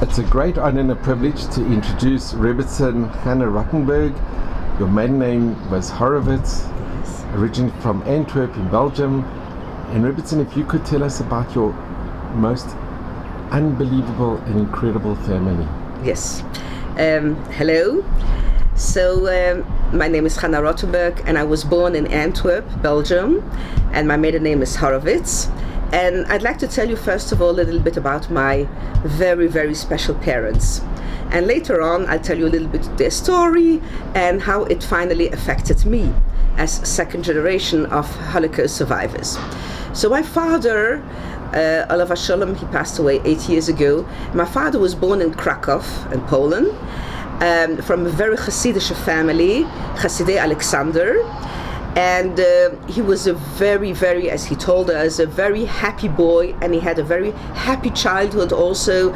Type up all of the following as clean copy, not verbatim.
It's a great honor and a privilege to introduce Rebbetzin Chana Rotenberg. Your maiden name was Horowitz, Yes. originally from Antwerp in Belgium. And Rebbetzin, if you could tell us about your most unbelievable and incredible family. Yes. Hello. So my name is Chana Rotenberg, and I was born in Antwerp, Belgium, and my maiden name is Horowitz. And I'd like to tell you first of all a little bit about my very, very special parents. And later on I'll tell you a little bit of their story and how it finally affected me as second generation of Holocaust survivors. So my father, Olav Shalom, he passed away 8 years ago. My father was born in Krakow in Poland, from a very Hasidic family, Hasidei Alexander. And he was a very, very, as he told us, a very happy boy, and he had a very happy childhood also.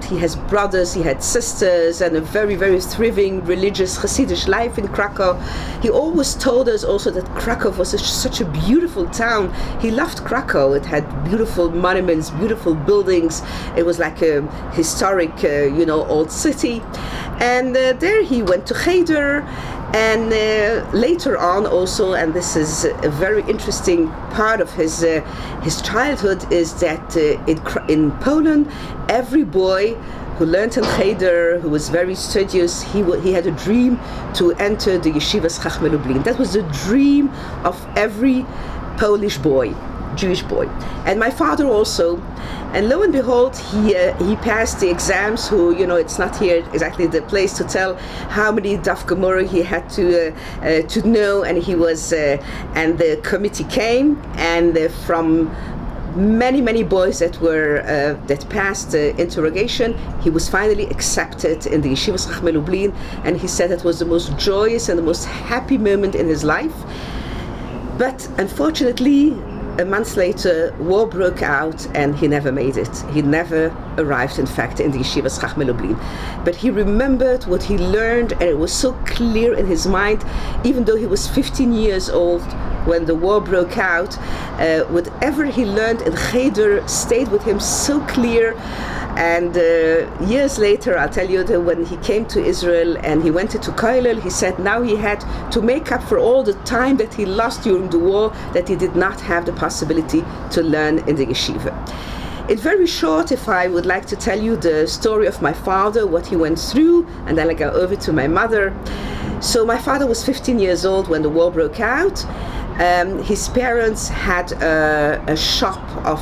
He has brothers, he had sisters, and a very, very thriving religious Hasidic life in Krakow. He always told us also that Krakow was such a beautiful town. He loved Krakow. It had beautiful monuments, beautiful buildings. It was like a historic, old city. And there he went to Cheder. And later on also, and this is a very interesting part of his childhood, is that in Poland, every boy who learned in Cheder, who was very studious, he had a dream to enter the yeshivas Chachmei Lublin. That was the dream of every Polish boy, Jewish boy. And my father also. And lo and behold, he passed the exams. It's not here exactly the place to tell how many Daf Gemara he had to know. And he was, and the committee came, and from many boys that passed the interrogation, he was finally accepted in the Yeshivas Chachmei Lublin. And he said it was the most joyous and the most happy moment in his life. But unfortunately, a month later, war broke out, and he never made it. He never arrived, in fact, in the Yeshivas Chachmei Lublin. But he remembered what he learned, and it was so clear in his mind, even though he was 15 years old when the war broke out. Whatever he learned in Cheder stayed with him so clear. And years later, I'll tell you that when he came to Israel and he went into Kollel, he said now he had to make up for all the time that he lost during the war, that he did not have the possibility to learn in the yeshiva. In very short, if I would like to tell you the story of my father, what he went through, and then I go over to my mother. So my father was 15 years old when the war broke out. His parents had a shop of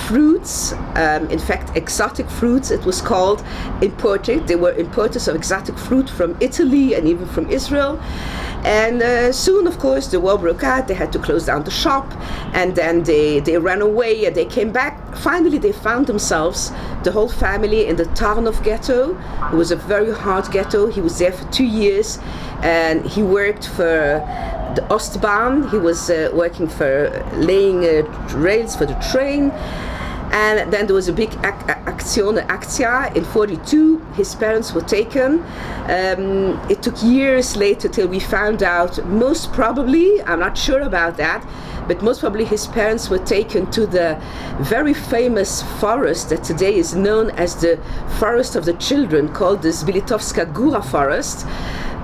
fruits, in fact exotic fruits it was called, imported. They were importers of exotic fruit from Italy and even from Israel. And soon, of course, the war broke out. They had to close down the shop, and then they ran away, and they came back. Finally, they found themselves, the whole family, in the Tarnów ghetto. It was a very hard ghetto. He was there for 2 years, and he worked for the Ostbahn. He was working for laying rails for the train. And then there was a big Aktia in 42. His parents were taken. It took years later till we found out, most probably, I'm not sure about that, but most probably his parents were taken to the very famous forest that today is known as the Forest of the Children, called the Zbilitowska Góra Forest.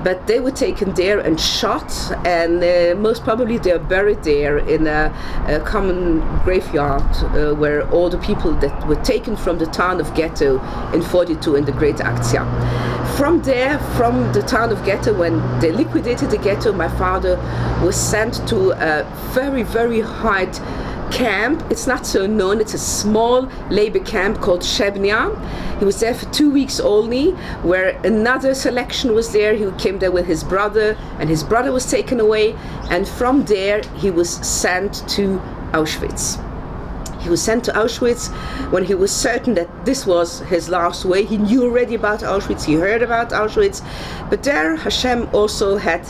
But they were taken there and shot, and most probably they are buried there in a common graveyard where all the people that were taken from the town of Ghetto in 42 in the Great Aktia. From there, from the town of Ghetto, when they liquidated the ghetto, my father was sent to a very, very hard camp. It's not so known. It's a small labor camp called Shebnia. He was there for 2 weeks only, where another selection was there. He came there with his brother, and his brother was taken away. And from there, he was sent to Auschwitz. He was sent to Auschwitz when he was certain that this was his last way. He knew already about Auschwitz. He heard about Auschwitz. But there, Hashem also had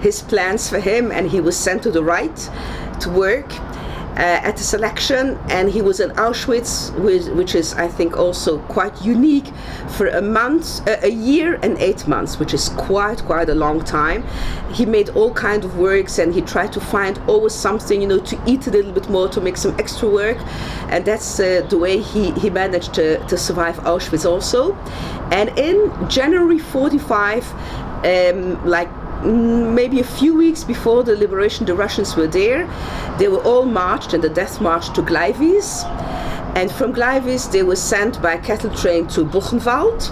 his plans for him, and he was sent to the right to work. at the selection, and he was in Auschwitz, which is, I think, also quite unique, for a year and 8 months, which is quite a long time. He made all kinds of works, and he tried to find always something, to eat a little bit more, to make some extra work, and that's the way he managed to survive Auschwitz also. And in January 45, maybe a few weeks before the liberation, the Russians were there. They were all marched in the death march to Gleiwitz. And from Gleiwitz, they were sent by cattle train to Buchenwald.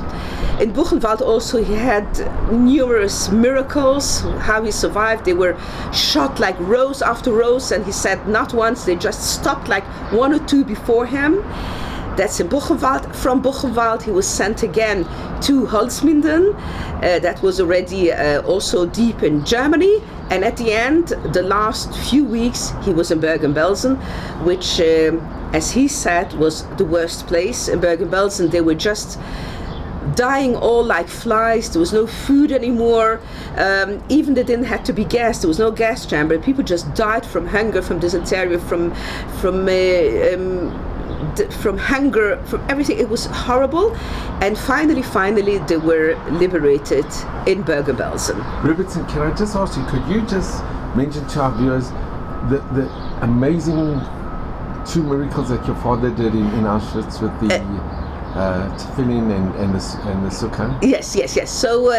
In Buchenwald also he had numerous miracles, how he survived. They were shot like rows after rows, and he said not once, they just stopped like one or two before him. That's in Buchenwald. From Buchenwald, he was sent again to Holzminden. That was already also deep in Germany. And at the end, the last few weeks, he was in Bergen-Belsen, which, as he said, was the worst place. In Bergen-Belsen, they were just dying all like flies. There was no food anymore. Even they didn't have to be gassed. There was no gas chamber. People just died from hunger, from dysentery, from hunger, from everything. It was horrible. And finally they were liberated in Bergen-Belsen. Robertson, can I just ask you, could you just mention to our viewers the amazing two miracles that your father did in Auschwitz with the tefillin and the sukkah? Yes. So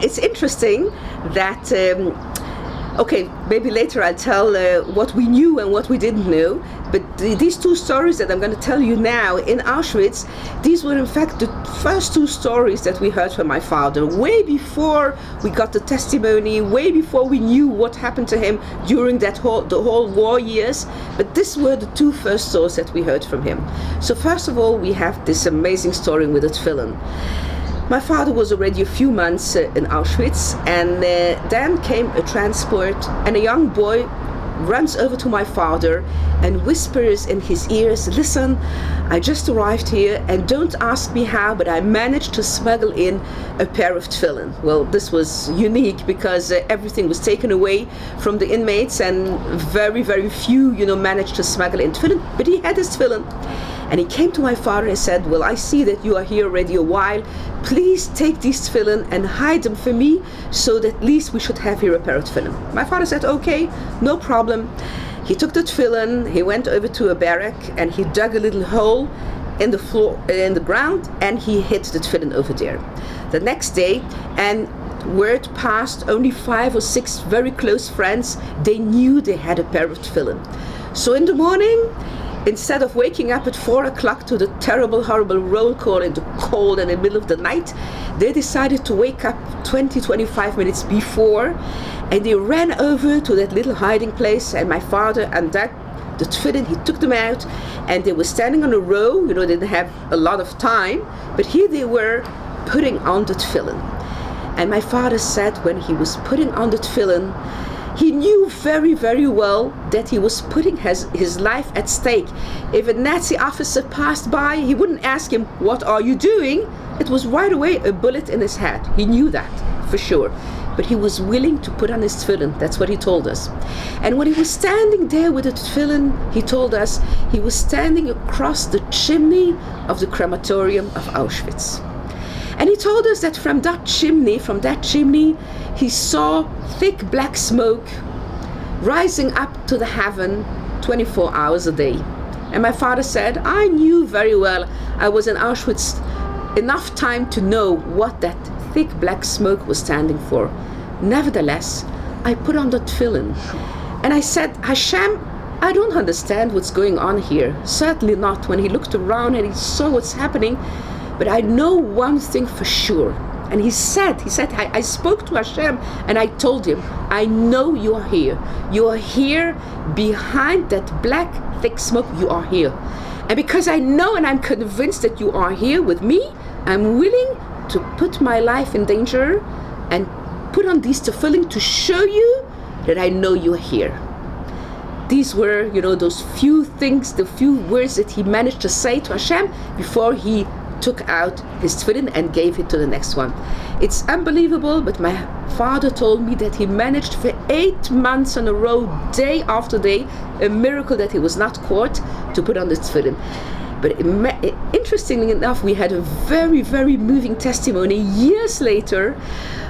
it's interesting that okay, maybe later I'll tell what we knew and what we didn't know, but these two stories that I'm going to tell you now in Auschwitz, these were in fact the first two stories that we heard from my father, way before we got the testimony, way before we knew what happened to him during the whole war years, but these were the two first stories that we heard from him. So first of all, we have this amazing story with the tefillin. My father was already a few months in Auschwitz, and then came a transport, and a young boy runs over to my father and whispers in his ears, "Listen, I just arrived here, and don't ask me how, but I managed to smuggle in a pair of tefillin." Well, this was unique because everything was taken away from the inmates, and very few, managed to smuggle in tefillin, but he had his tefillin. And he came to my father and said, "Well, I see that you are here already a while. Please take these tefillin and hide them for me, so that at least we should have here a pair of tefillin." My father said, "Okay, no problem." He took the tefillin, he went over to a barrack, and he dug a little hole in the floor, in the ground, and he hid the tefillin over there. The next day, and word passed, only 5 or 6 very close friends, they knew they had a pair of tefillin. So in the morning, instead of waking up at 4 o'clock to the terrible, horrible roll call in the cold and in the middle of the night, they decided to wake up 20-25 minutes before, and they ran over to that little hiding place, and my father undug the tefillin, he took them out, and they were standing on a row, they didn't have a lot of time, but here they were putting on the tefillin. And my father said when he was putting on the tefillin, he knew very well that he was putting his life at stake. If a Nazi officer passed by, he wouldn't ask him, "What are you doing?" It was right away a bullet in his head. He knew that, for sure. But he was willing to put on his tefillin. That's what he told us. And when he was standing there with the tefillin, he told us he was standing across the chimney of the crematorium of Auschwitz. And he told us that from that chimney, he saw thick black smoke rising up to the heaven 24 hours a day. And my father said, "I knew very well, I was in Auschwitz enough time to know what that thick black smoke was standing for. Nevertheless, I put on the tefillin. And I said, Hashem, I don't understand what's going on here. Certainly not." When he looked around and he saw what's happening, "But I know one thing for sure." And he said, I spoke to Hashem and I told him, "I know you are here. You are here behind that black thick smoke. You are here. And because I know and I'm convinced that you are here with me, I'm willing to put my life in danger and put on these tefillin to show you that I know you are here." These were, those few things, the few words that he managed to say to Hashem before he took out his tefillin and gave it to the next one. It's unbelievable, but my father told me that he managed for 8 months in a row, day after day, a miracle that he was not caught, to put on the tefillin. But interestingly enough, we had a very, very moving testimony years later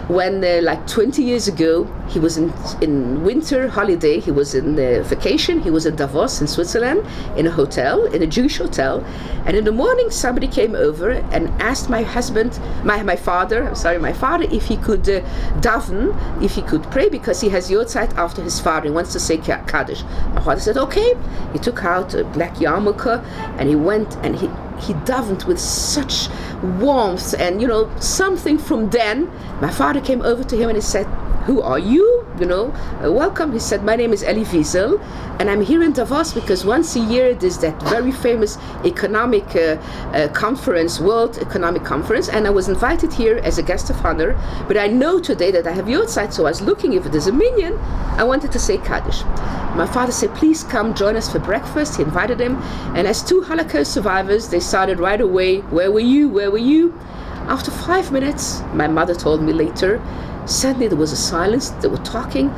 when, like 20 years ago, he was in winter holiday, he was in vacation, he was in Davos in Switzerland, in a hotel, in a Jewish hotel, and in the morning somebody came over and asked my father, if he could daven, if he could pray, because he has Yortzeit after his father, he wants to say Kaddish. My father said, okay. He took out a black yarmulke and he went and he davened with such warmth, and something from then. My father came over to him and he said, who are you? Welcome. He said, my name is Elie Wiesel, and I'm here in Davos because once a year there's that very famous economic conference, World Economic Conference, and I was invited here as a guest of honor, but I know today that I have Yortzeit, so I was looking if there's a minyan. I wanted to say Kaddish. My father said, please come join us for breakfast. He invited him, and as 2 Holocaust survivors, they started right away, where were you? Where were you? After 5 minutes, my mother told me later, suddenly there was a silence, they were talking,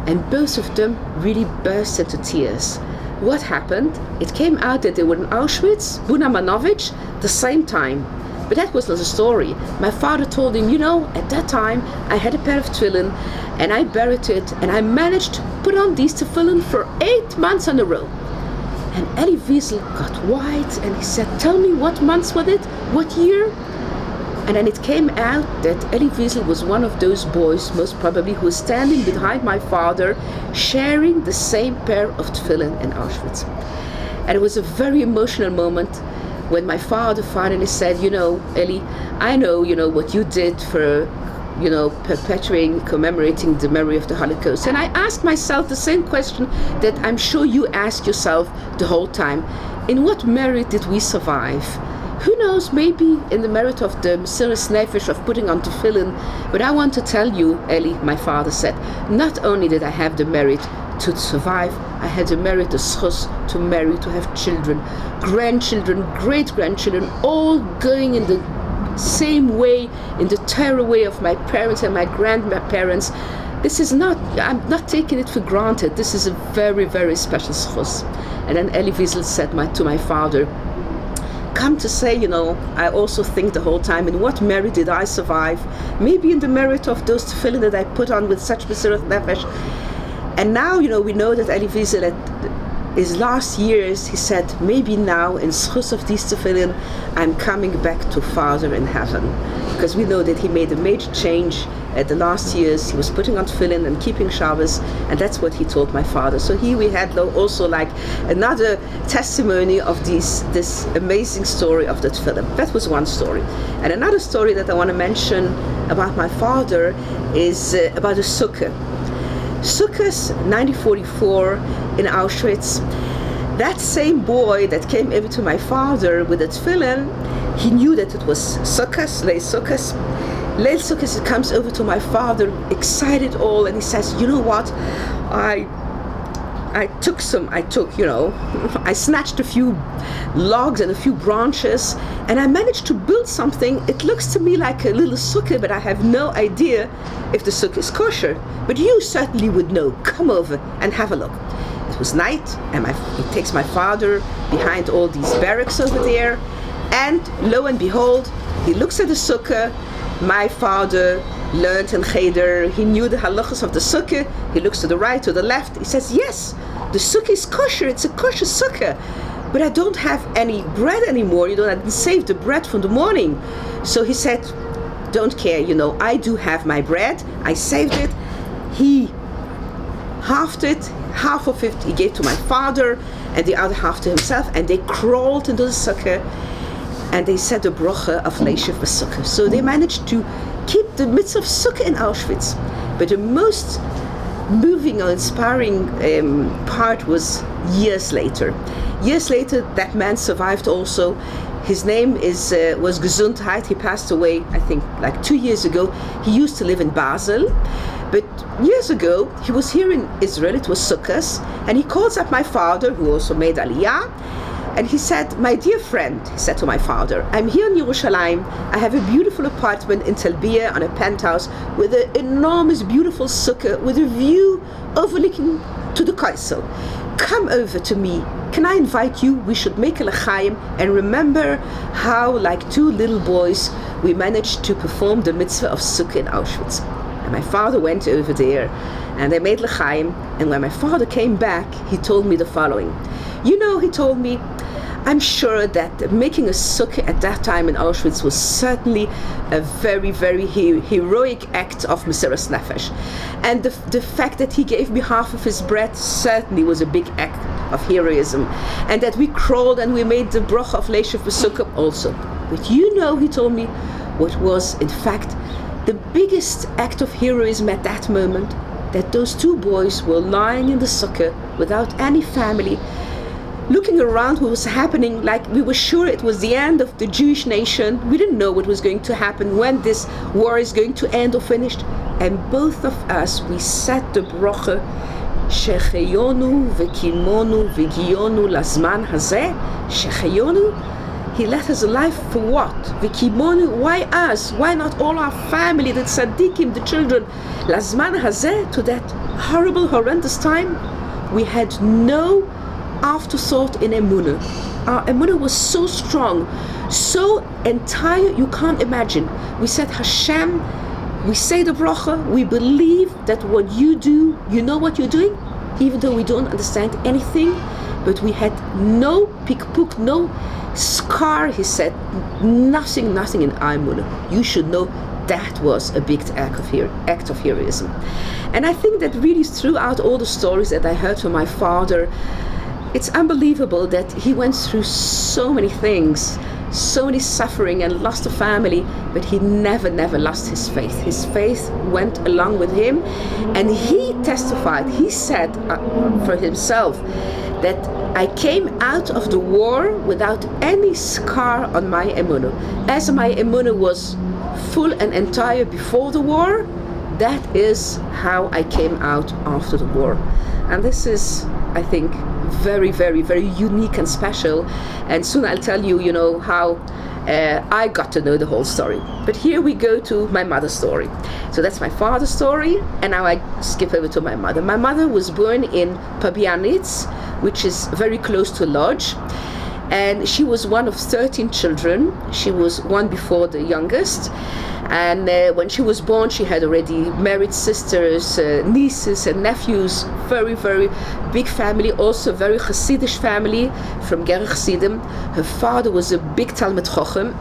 and both of them really burst into tears. What happened? It came out that they were in Auschwitz, Buna Manovich, the same time. But that was not the story. My father told him, at that time I had a pair of tefillin and I buried it, and I managed to put on these tefillin for 8 months in a row. And Elie Wiesel got white and he said, tell me, what months was it? What year? And then it came out that Elie Wiesel was one of those boys, most probably, who was standing behind my father, sharing the same pair of tefillin in Auschwitz. And it was a very emotional moment when my father finally said, Elie, I know, what you did for, perpetuating, commemorating the memory of the Holocaust. And I asked myself the same question that I'm sure you ask yourself the whole time. In what merit did we survive? Who knows, maybe in the merit of the Mesiras Nefesh of putting on tefillin. But I want to tell you, Elie, my father said, not only did I have the merit to survive, I had the merit, the schus, to marry, to have children, grandchildren, great-grandchildren, all going in the same way, in the Torah way of my parents and my grandparents. This is not, I'm not taking it for granted. This is a very, very special schus. And then Elie Wiesel said to my father, come to say, I also think the whole time, in what merit did I survive? Maybe in the merit of those tefillin that I put on with such Mesiras Nefesh. And now, we know that Elie Wiesel, at his last years, he said, maybe now, in schus of these tefillin, I'm coming back to Father in heaven. Because we know that he made a major change at the last years. He was putting on tefillin and keeping Shabbos, and that's what he told my father. So here we had also like another testimony of this amazing story of the tefillin. That was one story. And another story that I want to mention about my father is about a sukkah. Sukkot 1944 in Auschwitz. That same boy that came over to my father with the tefillin, he knew that it was Sukkot, Leil Sukkot. Leil Sukkot comes over to my father, excited all, and he says, you know what, I snatched a few logs and a few branches, and I managed to build something. It looks to me like a little sukkah, but I have no idea if the sukkah is kosher. But you certainly would know. Come over and have a look. It was night, and he takes my father behind all these barracks over there, and lo and behold, he looks at the sukkah. My father learned in Cheder, he knew the halachas of the sukkah. He looks to the right, to the left. He says, yes, the sukkah is kosher. It's a kosher sukkah. But I don't have any bread anymore. I didn't save the bread from the morning. So he said, don't care, I do have my bread. I saved it. He halved it. Half of it he gave to my father, and the other half to himself. And they crawled into the sukkah, and they said the brocha of Leishev B'Sukkah. So they managed to keep the mitzvah of Sukkah in Auschwitz. But the most moving or inspiring part was years later. Years later, that man survived also. His name was Gesundheit. He passed away, I think, like 2 years ago. He used to live in Basel. But years ago, he was here in Israel. It was Sukkot. And he calls up my father, who also made Aliyah. And he said, my dear friend, he said to my father, I'm here in Yerushalayim. I have a beautiful apartment in Tel Bia on a penthouse with an enormous, beautiful sukkah with a view overlooking to the Kaisel. Come over to me. Can I invite you? We should make a l'chaim and remember how, like two little boys, we managed to perform the mitzvah of sukkah in Auschwitz. And my father went over there and they made l'chaim. And when my father came back, he told me the following. You know, he told me, I'm sure that making a sukkah at that time in Auschwitz was certainly a very, very heroic act of Mesiras Nefesh. And the fact that he gave me half of his bread certainly was a big act of heroism. And that we crawled and we made the broch of Leishav B'Sukkah also. But you know, he told me, what was in fact the biggest act of heroism at that moment, that those two boys were lying in the sukkah without any family, looking around what was happening, like we were sure it was the end of the Jewish nation. We didn't know what was going to happen, when this war is going to end or finished. And both of us, we said the brocha, Shecheyonu v'kimonu v'giyonu lazman hazeh. Shecheyonu, he let us alive for what? V'kimonu, why us? Why not all our family, the tzaddikim, the children? Lazman hazeh, to that horrible, horrendous time. We had no afterthought in emunah. Our emunah was so strong, so entire, you can't imagine. We said Hashem, we say the bracha, we believe that what you do, you know what you're doing, even though we don't understand anything. But we had no pikpuk, no scar, he said, nothing in our emunah. You should know that was a big act of heroism. And I think that really throughout all the stories that I heard from my father, it's unbelievable that he went through so many things, so many suffering, and lost a family, but he never lost his faith. His faith went along with him, and he testified, he said for himself, that I came out of the war without any scar on my emunah. As my emunah was full and entire before the war, that is how I came out after the war. And this is, I think, very, very, very unique and special. And soon I'll tell you, you know, how I got to know the whole story. But here we go to my mother's story. So that's my father's story, and now I skip over to my mother. My mother was born in Pabianitz, which is very close to Lodz, and she was one of 13 children. She was one before the youngest. And when she was born, she had already married sisters, nieces and nephews, very, very big family, also very Hasidish family from Ger Chassidim. Her father was a big Talmid Chochem.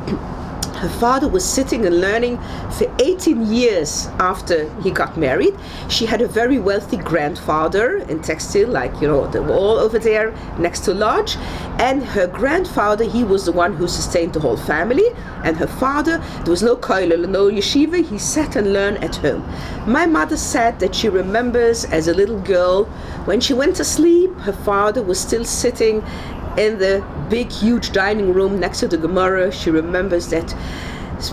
Her father was sitting and learning for 18 years after he got married. She had a very wealthy grandfather in textile, like, you know, they were all over there next to Lodz. And her grandfather, he was the one who sustained the whole family. And her father, there was no kollel, no yeshiva, he sat and learned at home. My mother said that she remembers as a little girl, when she went to sleep, her father was still sitting in the big, huge dining room next to the Gemara. She remembers that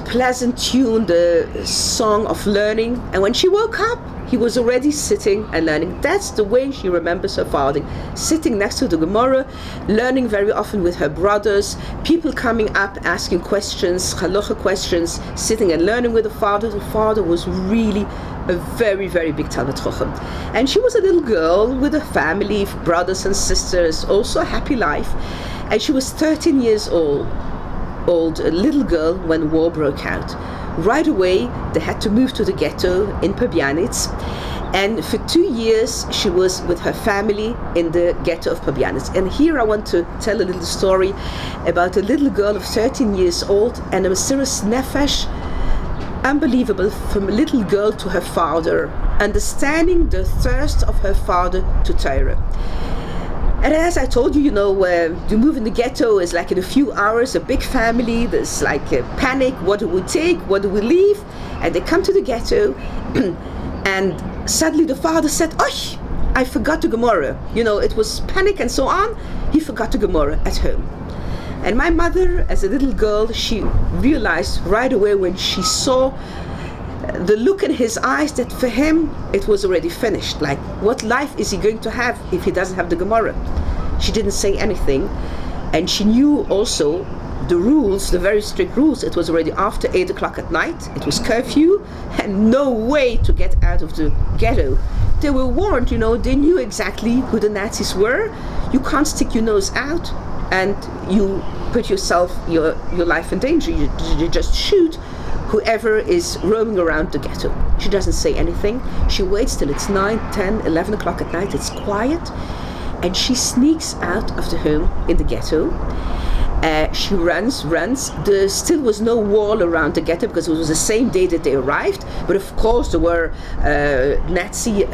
pleasant tune, the song of learning. And when she woke up, he was already sitting and learning. That's the way she remembers her father, sitting next to the Gemara, learning very often with her brothers, people coming up, asking questions, halacha questions, sitting and learning with the father. The father was really a very, very big Talmid Chochem. And she was a little girl with a family, brothers and sisters, also a happy life. And she was 13 years old, a little girl, when war broke out. Right away, they had to move to the ghetto in Pabianitz. And for 2 years, she was with her family in the ghetto of Pabianitz. And here I want to tell a little story about a little girl of 13 years old and a Mesiras Nefesh, unbelievable, from a little girl to her father, understanding the thirst of her father to Torah. And as I told you, you know, to move in the ghetto is like in a few hours, a big family, there's like a panic, what do we take, what do we leave? And they come to the ghetto, and suddenly the father said, "Oh, I forgot the Gemara." You know, it was panic and so on. He forgot the Gemara at home. And my mother, as a little girl, she realized right away when she saw the look in his eyes that for him it was already finished. Like, what life is he going to have if he doesn't have the Gemara? She didn't say anything. And she knew also the rules, the very strict rules. It was already after 8 o'clock at night. It was curfew and no way to get out of the ghetto. They were warned, they knew exactly who the Nazis were. You can't stick your nose out and you put your life in danger. You just shoot whoever is roaming around the ghetto. She doesn't say anything. She waits till it's 9, 10, 11 o'clock at night. It's quiet. And she sneaks out of the home in the ghetto. She runs. There still was no wall around the ghetto because it was the same day that they arrived. But of course there were Nazi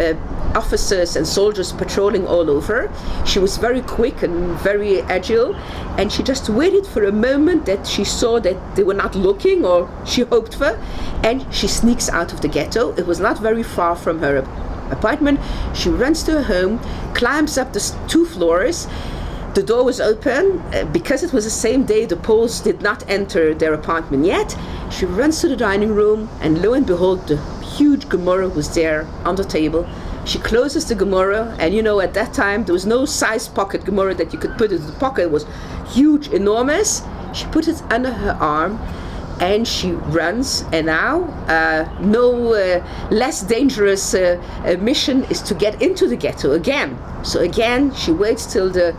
officers and soldiers patrolling all over. She was very quick and very agile. And she just waited for a moment that she saw that they were not looking, or she hoped for. And she sneaks out of the ghetto. It was not very far from her apartment. She runs to her home, climbs up the 2 floors. The door was open. Because it was the same day, the Poles did not enter their apartment yet. She runs to the dining room, and lo and behold, the huge Gemara was there on the table. She closes the Gemara, and at that time there was no size pocket Gemara that you could put in the pocket. It was huge, enormous. She put it under her arm, and she runs. And now, no less dangerous mission is to get into the ghetto again. So again, she waits till the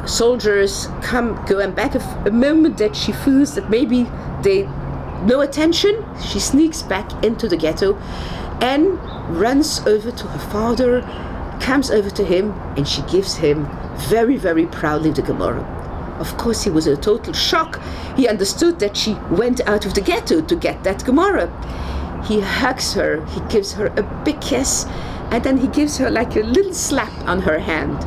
soldiers go, and back a moment that she feels that maybe no attention, she sneaks back into the ghetto and runs over to her father, comes over to him, and she gives him very, very proudly the Gemara. Of course, he was in a total shock. He understood that she went out of the ghetto to get that Gemara. He hugs her, he gives her a big kiss, and then he gives her like a little slap on her hand.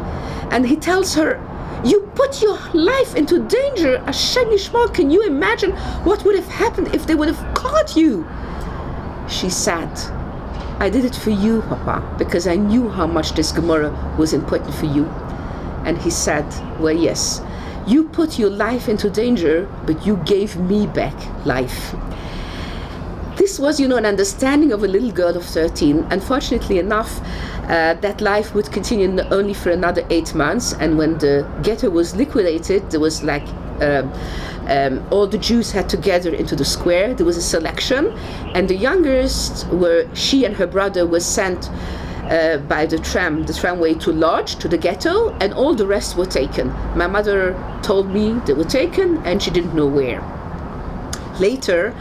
And he tells her, "You put your life into danger. Hashem Yishmor, can you imagine what would have happened if they would have caught you?" She said, "I did it for you, Papa, because I knew how much this Gemara was important for you." And he said, "Well, yes, you put your life into danger, but you gave me back life." This was, an understanding of a little girl of 13. Unfortunately enough, that life would continue only for another 8 months. And when the ghetto was liquidated, there was all the Jews had to gather into the square. There was a selection, and the youngest she and her brother were sent by the tramway to Lodge, to the ghetto, and all the rest were taken. My mother told me they were taken, and she didn't know where. Later,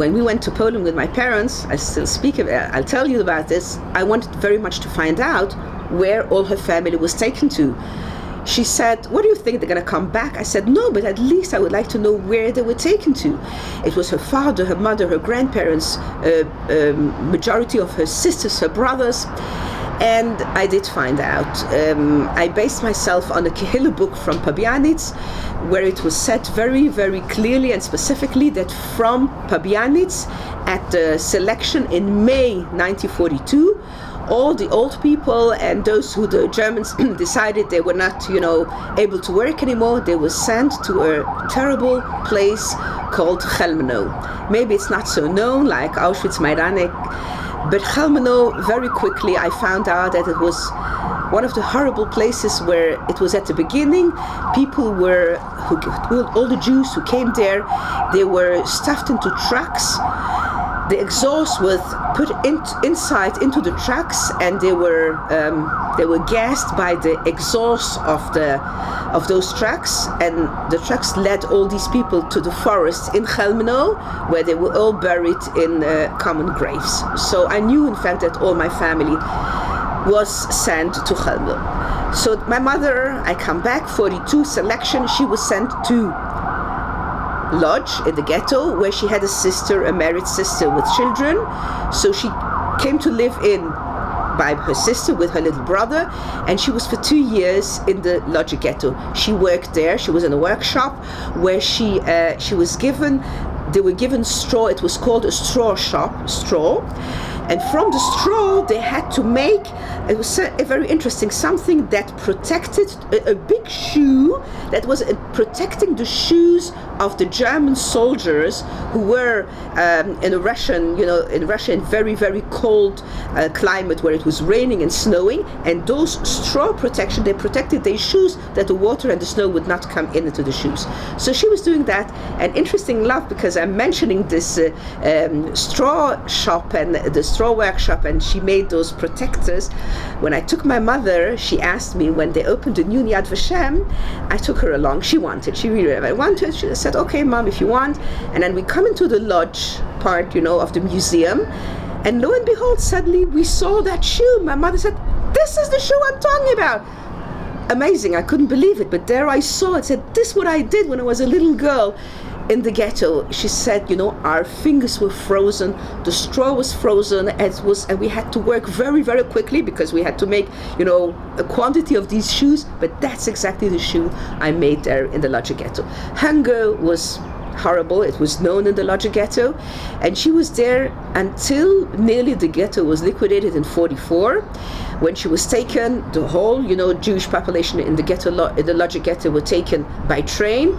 when we went to Poland with my parents, I'll tell you about this. I wanted very much to find out where all her family was taken to. She said, "What do you think, they're going to come back?" I said, "No, but at least I would like to know where they were taken to." It was her father, her mother, her grandparents, majority of her sisters, her brothers. And I did find out. I based myself on a Kehillah book from Pabianitz, where it was said very, very clearly and specifically that from Pabianitz, at the selection in May 1942, all the old people and those who the Germans decided they were not, able to work anymore, they were sent to a terrible place called Chelmno. Maybe it's not so known like Auschwitz-Majdanek, but Chelmno, very quickly I found out that it was one of the horrible places where it was at the beginning. People all the Jews who came there, they were stuffed into trucks. The exhaust was put inside into the trucks, and they were gassed by the exhaust of those trucks, and the trucks led all these people to the forest in Chelmno, where they were all buried in common graves. So I knew, in fact, that all my family was sent to Chelmno. So my mother, I come back, 42 selection, she was sent to Lodge in the ghetto, where she had a married sister with children. So she came to live by her sister with her little brother, and she was for 2 years in the Lodge ghetto. She worked there. She was in a workshop where they were given straw. It was called a straw shop, And from the straw, they had to make, it was a very interesting, something that protected, a big shoe that was protecting the shoes of the German soldiers who were in Russia, in very, very cold climate where it was raining and snowing. And those straw protection, they protected their shoes that the water and the snow would not come into the shoes. So she was doing that. And interesting enough, because I'm mentioning this straw shop and the straw workshop, and she made those protectors. When I took my mother, she asked me when they opened the new Yad Vashem, I took her along. She really wanted. She said, okay, Mom, if you want. And then we come into the lodge part, of the museum. And lo and behold, suddenly we saw that shoe. My mother said, this is the shoe I'm talking about. Amazing, I couldn't believe it. But there I saw it, said, this is what I did when I was a little girl in the ghetto. She said, our fingers were frozen, the straw was frozen, and we had to work very, very quickly because we had to make, a quantity of these shoes. But that's exactly the shoe I made there in the Lodge ghetto. Hunger was horrible. It was known in the Lodge ghetto, and she was there until nearly the ghetto was liquidated in 1944. When she was taken, the whole, Jewish population in the ghetto, in the Lodge ghetto, were taken by train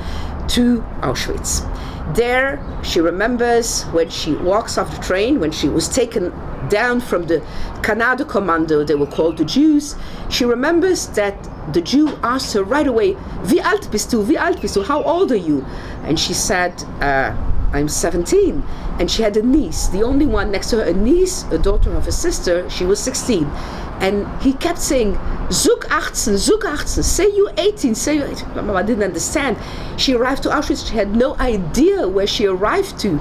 to Auschwitz. There, she remembers when she walks off the train, when she was taken down from the Canada Commando, they were called the Jews. She remembers that the Jew asked her right away, Wie alt bist du? Wie alt bist du? How old are you? And she said, I'm 17. And she had a niece, the only one next to her, a niece, a daughter of a sister. She was 16. And he kept saying, Zoek 18, zoek 18, say you 18, say you 18. My mama didn't understand. She arrived to Auschwitz, she had no idea where she arrived to.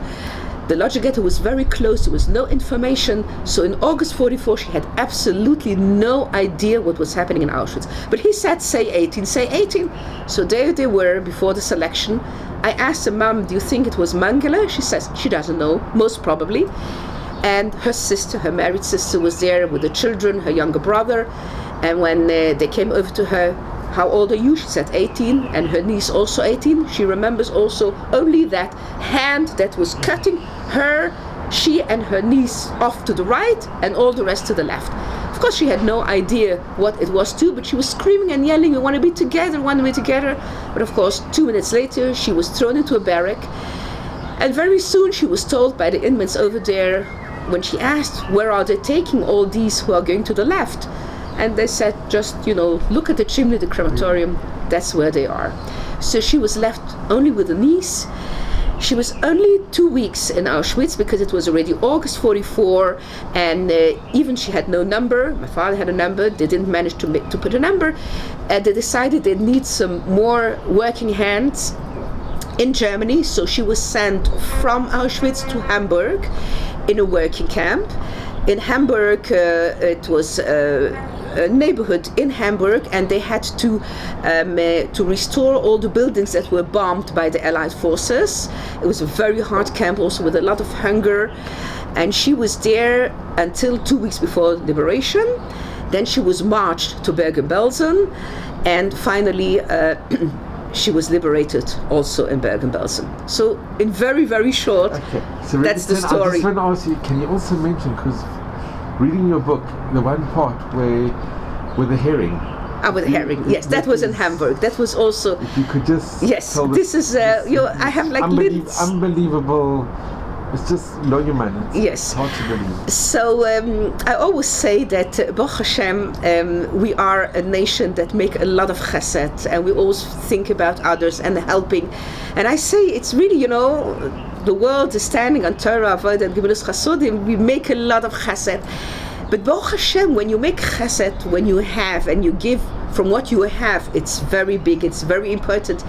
The Lodge ghetto was very close, there was no information. So in August 1944, she had absolutely no idea what was happening in Auschwitz. But he said, say 18, say 18. So there they were before the selection. I asked her, Mom, do you think it was Mengele? She says she doesn't know, most probably. And her sister, her married sister, was there with the children, her younger brother. And when they came over to her, how old are you? She said 18, and her niece also 18. She remembers also only that hand that was cutting her, she and her niece off to the right, and all the rest to the left. Of course, she had no idea what it was too, but she was screaming and yelling, we want to be together, we want to be together. But of course, 2 minutes later, she was thrown into a barrack. And very soon she was told by the inmates over there, when she asked, where are they taking all these who are going to the left? And they said, just, look at the chimney, the crematorium, that's where they are. So she was left only with a niece. She was only 2 weeks in Auschwitz because it was already August 1944, and even she had no number. My father had a number, they didn't manage to put a number, and they decided they need some more working hands in Germany. So she was sent from Auschwitz to Hamburg in a working camp. In Hamburg, it was a neighborhood in Hamburg, and they had to restore all the buildings that were bombed by the Allied forces. It was a very hard camp, also with a lot of hunger. And she was there until 2 weeks before liberation. Then she was marched to Bergen-Belsen, and finally she was liberated also in Bergen-Belsen. So in very, very short, so that's the story. I just want to ask you, can you also mention, because reading your book, the one part with the herring. With the herring, yes, that was in Hamburg. That was also. If you could just. Yes, this is. I have like unbelievable. It's just blow your mind. Yes. Hard to believe. So I always say that Baruch Hashem, we are a nation that make a lot of chesed, and we always think about others and helping. And I say it's really, the world is standing on Torah, Avodah, and Gemilas Chasodim. We make a lot of chesed. But Baruch Hashem, when you make chesed, when you have and you give from what you have, it's very big, it's very important.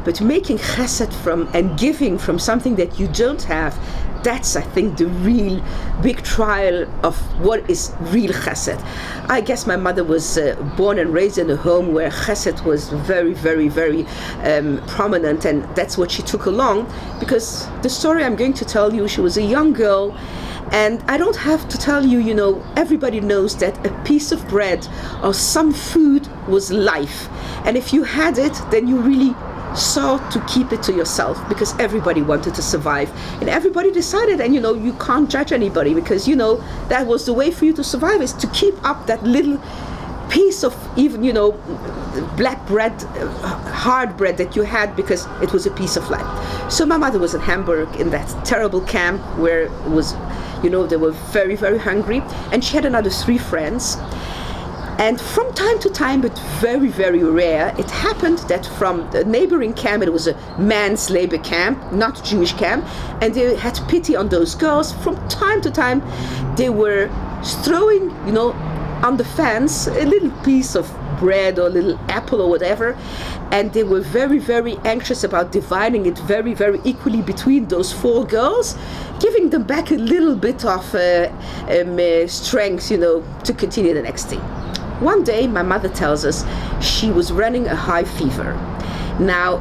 But making chesed from and giving from something that you don't have, that's, I think, the real big trial of what is real chesed. I guess my mother was born and raised in a home where chesed was very, very, very prominent, and that's what she took along. Because the story I'm going to tell you, she was a young girl, and I don't have to tell you, everybody knows that a piece of bread or some food was life. And if you had it, then you really sought to keep it to yourself because everybody wanted to survive. And everybody decided, and you can't judge anybody because, that was the way for you to survive, is to keep up that little piece of even, black bread, hard bread that you had because it was a piece of life. So my mother was in Hamburg in that terrible camp where it was, they were very, very hungry. And she had another 3 friends. And from time to time, but very, very rare, it happened that from the neighboring camp, it was a man's labor camp, not Jewish camp, and they had pity on those girls. From time to time, they were throwing, on the fence a little piece of bread or a little apple or whatever, and they were very, very anxious about dividing it very, very equally between those 4 girls, giving them back a little bit of strength, to continue the next day. One day, my mother tells us she was running a high fever. Now,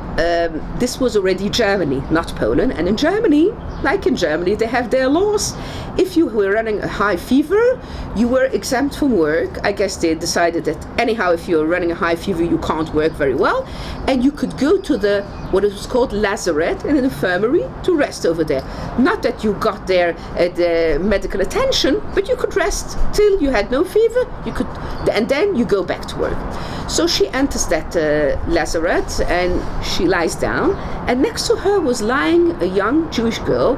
this was already Germany, not Poland. And in Germany, like in Germany, they have their laws. If you were running a high fever, you were exempt from work. I guess they decided that anyhow, if you're running a high fever, you can't work very well. And you could go to what it was called lazaret, in an infirmary, to rest over there. Not that you got there at medical attention, but you could rest till you had no fever. And then you go back to work. So she enters that lazaret and she lies down, and next to her was lying a young Jewish girl,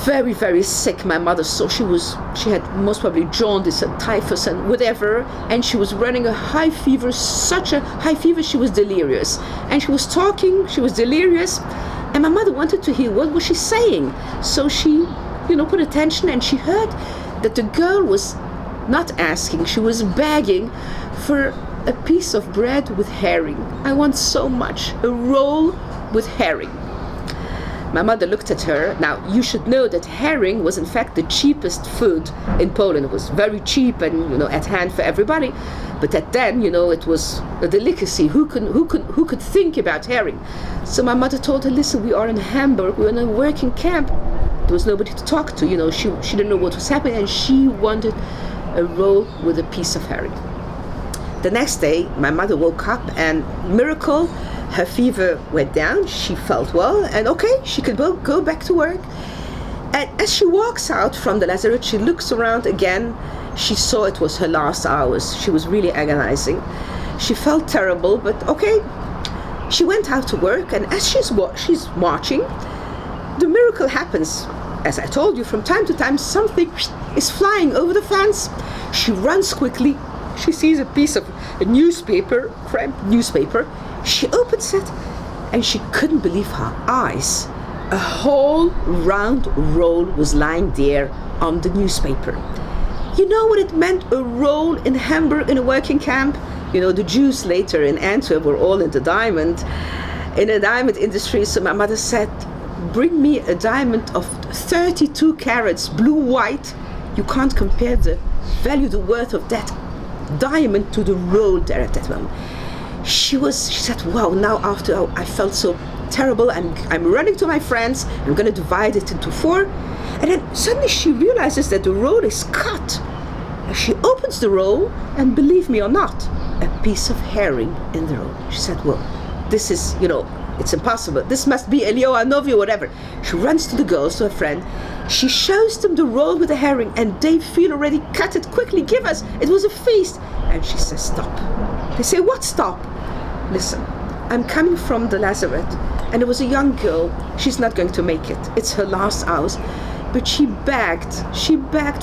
very, very sick. My mother saw she had most probably jaundice and typhus and whatever, and she was running a high fever, such a high fever she was delirious. And she was talking, she was delirious, and my mother wanted to hear what was she saying. So she, put attention, and she heard that the girl was not asking, she was begging for a piece of bread with herring. I want so much, a roll with herring. My mother looked at her. Now, you should know that herring was in fact the cheapest food in Poland. It was very cheap and, at hand for everybody. But then, it was a delicacy. Who could think about herring? So my mother told her, listen, we are in Hamburg, we're in a working camp. There was nobody to talk to, she didn't know what was happening, and she wanted a roll with a piece of herring. The next day, my mother woke up, and miracle, her fever went down, she felt well, and okay, she could go back to work. And as she walks out from the lazaret, she looks around again. She saw it was her last hours. She was really agonizing. She felt terrible, but okay. She went out to work, and as she's marching, the miracle happens. As I told you, from time to time, something is flying over the fence. She runs quickly. She sees a piece of a newspaper, cramped newspaper. She opens it, and she couldn't believe her eyes. A whole round roll was lying there on the newspaper. You know what it meant, a roll in Hamburg in a working camp? The Jews later in Antwerp were all in the diamond industry. So my mother said, bring me a diamond of 32 carats, blue-white. You can't compare the value, the worth of that diamond to the roll there at that moment. She said, wow, now after I felt so terrible, I'm running to my friends, I'm going to divide it into 4. And then suddenly she realizes that the roll is cut. And she opens the roll, and believe me or not, a piece of herring in the roll. She said, well, this is, it's impossible. This must be Elio Novi or whatever. She runs to the girls, to her friend. She shows them the roll with the herring, and they feel already, cut it quickly, give us. It was a feast. And she says, stop. They say, what stop? Listen, I'm coming from the lazaret, and there was a young girl. She's not going to make it. It's her last hours. But she begged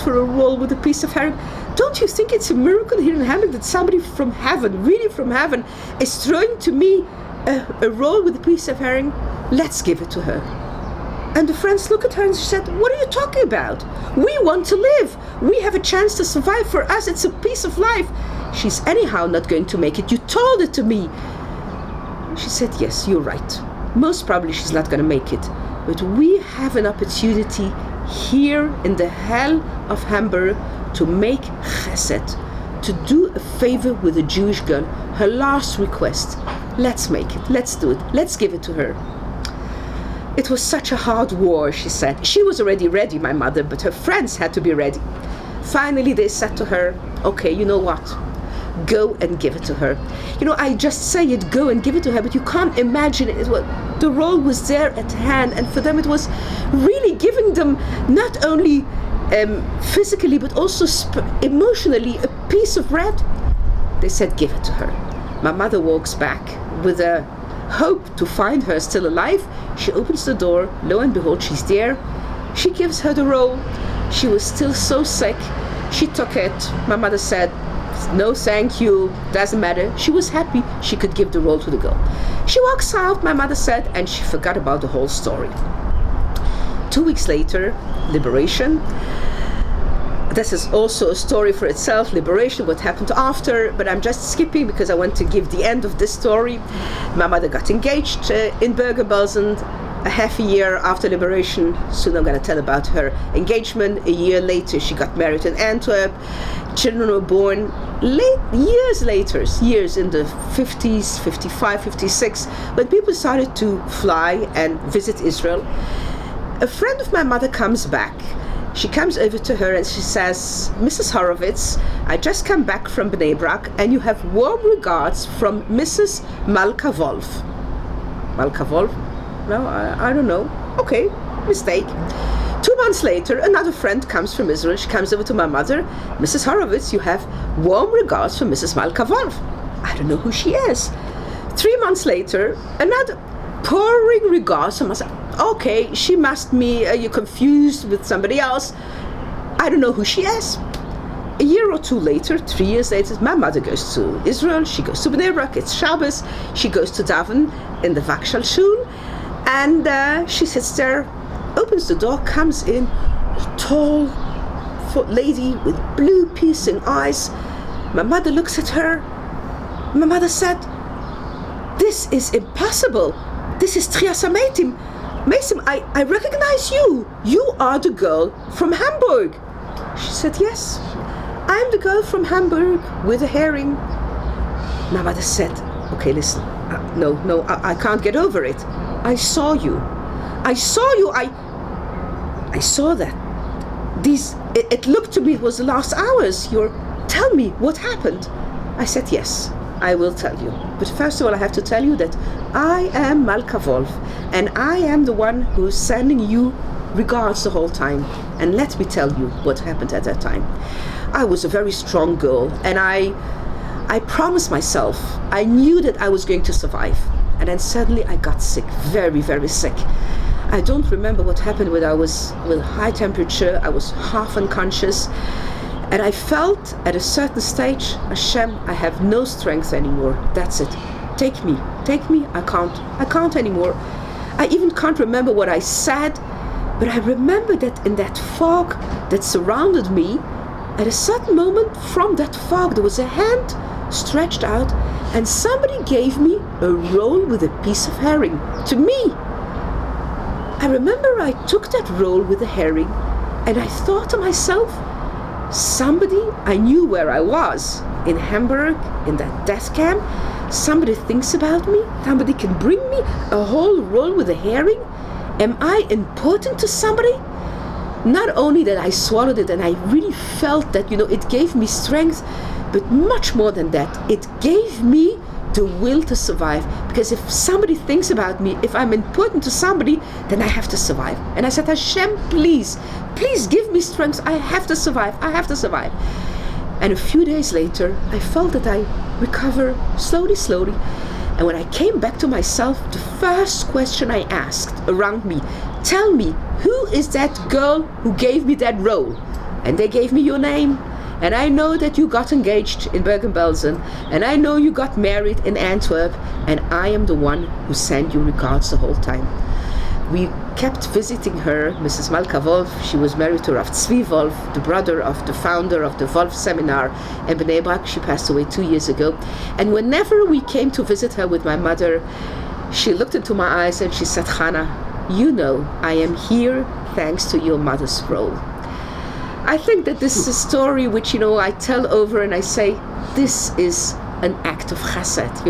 for a roll with a piece of herring. Don't you think it's a miracle here in Hamburg that somebody from heaven, really from heaven, is throwing to me a roll with a piece of herring? Let's give it to her. And the friends look at her and she said, what are you talking about? We want to live. We have a chance to survive. For us, it's a piece of life. She's anyhow not going to make it. You told it to me. She said, yes, you're right. Most probably she's not going to make it. But we have an opportunity here in the hell of Hamburg to make chesed, to do a favor with a Jewish girl. Her last request. Let's make it. Let's do it. Let's give it to her. It was such a hard war, she said. She was already ready, my mother, but her friends had to be ready. Finally, they said to her, okay, you know what? go and give it to her. I just say it, go and give it to her, but you can't imagine it. The role was there at hand, and for them it was really giving them not only physically but also emotionally a piece of bread. They said, give it to her. My mother walks back with a hope to find her still alive. She opens the door, lo and behold, she's there. She gives her the roll. She was still so sick. She took it. My mother said, no thank you, doesn't matter. She was happy she could give the roll to the girl. She walks out, my mother said, and she forgot about the whole story. 2 weeks later, liberation. This is also a story for itself, liberation, what happened after, but I'm just skipping because I want to give the end of this story. My mother got engaged in Bergen-Belsen a half a year after liberation. Soon I'm going to tell about her engagement. A year later, she got married in Antwerp. Children were born years later, years in the 50s, 55, 56, when people started to fly and visit Israel. A friend of my mother comes back. She comes over to her and she says, Mrs. Horowitz, I just come back from Bnei Brak and you have warm regards from Mrs. Malka Wolf. Malka Wolf? No, I don't know. Okay, mistake. 2 months later, another friend comes from Israel. She comes over to my mother. Mrs. Horowitz, you have warm regards from Mrs. Malka Wolf. I don't know who she is. 3 months later, another pouring regards from myself. Okay, she must be you're confused with somebody else. I don't know who she is. A year or two later, 3 years later, my mother goes to Israel. She goes to Bnei Brak. It's Shabbos. She goes to daven in the Vakshal Shul. And she sits there, opens the door, comes in, a tall lady with blue piercing eyes. My mother looks at her. My mother said, this is impossible. This is Trias Ametim. Mason, I recognize you. You are the girl from Hamburg. She said, yes, I'm the girl from Hamburg with a herring. My mother said, okay, listen, no, I can't get over it. I saw you. I saw that. It looked to me it was the last hours. Tell me what happened. I said, yes, I will tell you. But first of all, I have to tell you that I am Malka Wolf, and I am the one who's sending you regards the whole time. And let me tell you what happened at that time. I was a very strong girl, and I promised myself, I knew that I was going to survive. And then suddenly I got sick, very, very sick. I don't remember what happened when I was with high temperature. I was half unconscious. And I felt at a certain stage, Hashem, I have no strength anymore. That's it. Take me. I can't anymore. I even can't remember what I said, but I remember that in that fog that surrounded me, at a certain moment from that fog, there was a hand stretched out and somebody gave me a roll with a piece of herring to me. I remember I took that roll with the herring and I thought to myself, somebody, I knew where I was, in Hamburg, in that death camp. Somebody thinks about me. Somebody can bring me a whole roll with a herring. Am I important to somebody? Not only that I swallowed it and I really felt that, it gave me strength, but much more than that, it gave me the will to survive. Because if somebody thinks about me, if I'm important to somebody, then I have to survive. And I said, Hashem, please give me strength. I have to survive. And a few days later, I felt that I recover slowly. And when I came back to myself, the first question I asked around me, tell me, who is that girl who gave me that roll? And they gave me your name. And I know that you got engaged in Bergen-Belsen. And I know you got married in Antwerp. And I am the one who sent you regards the whole time. We kept visiting her, Mrs. Malka Wolf. She was married to Rav Tzvi Wolf, the brother of the founder of the Wolf Seminar in Bnei Brak. She passed away 2 years ago. And whenever we came to visit her with my mother, she looked into my eyes and she said, Chana, I am here thanks to your mother's role. I think that this is a story which, I tell over and I say, this is an act of chesed,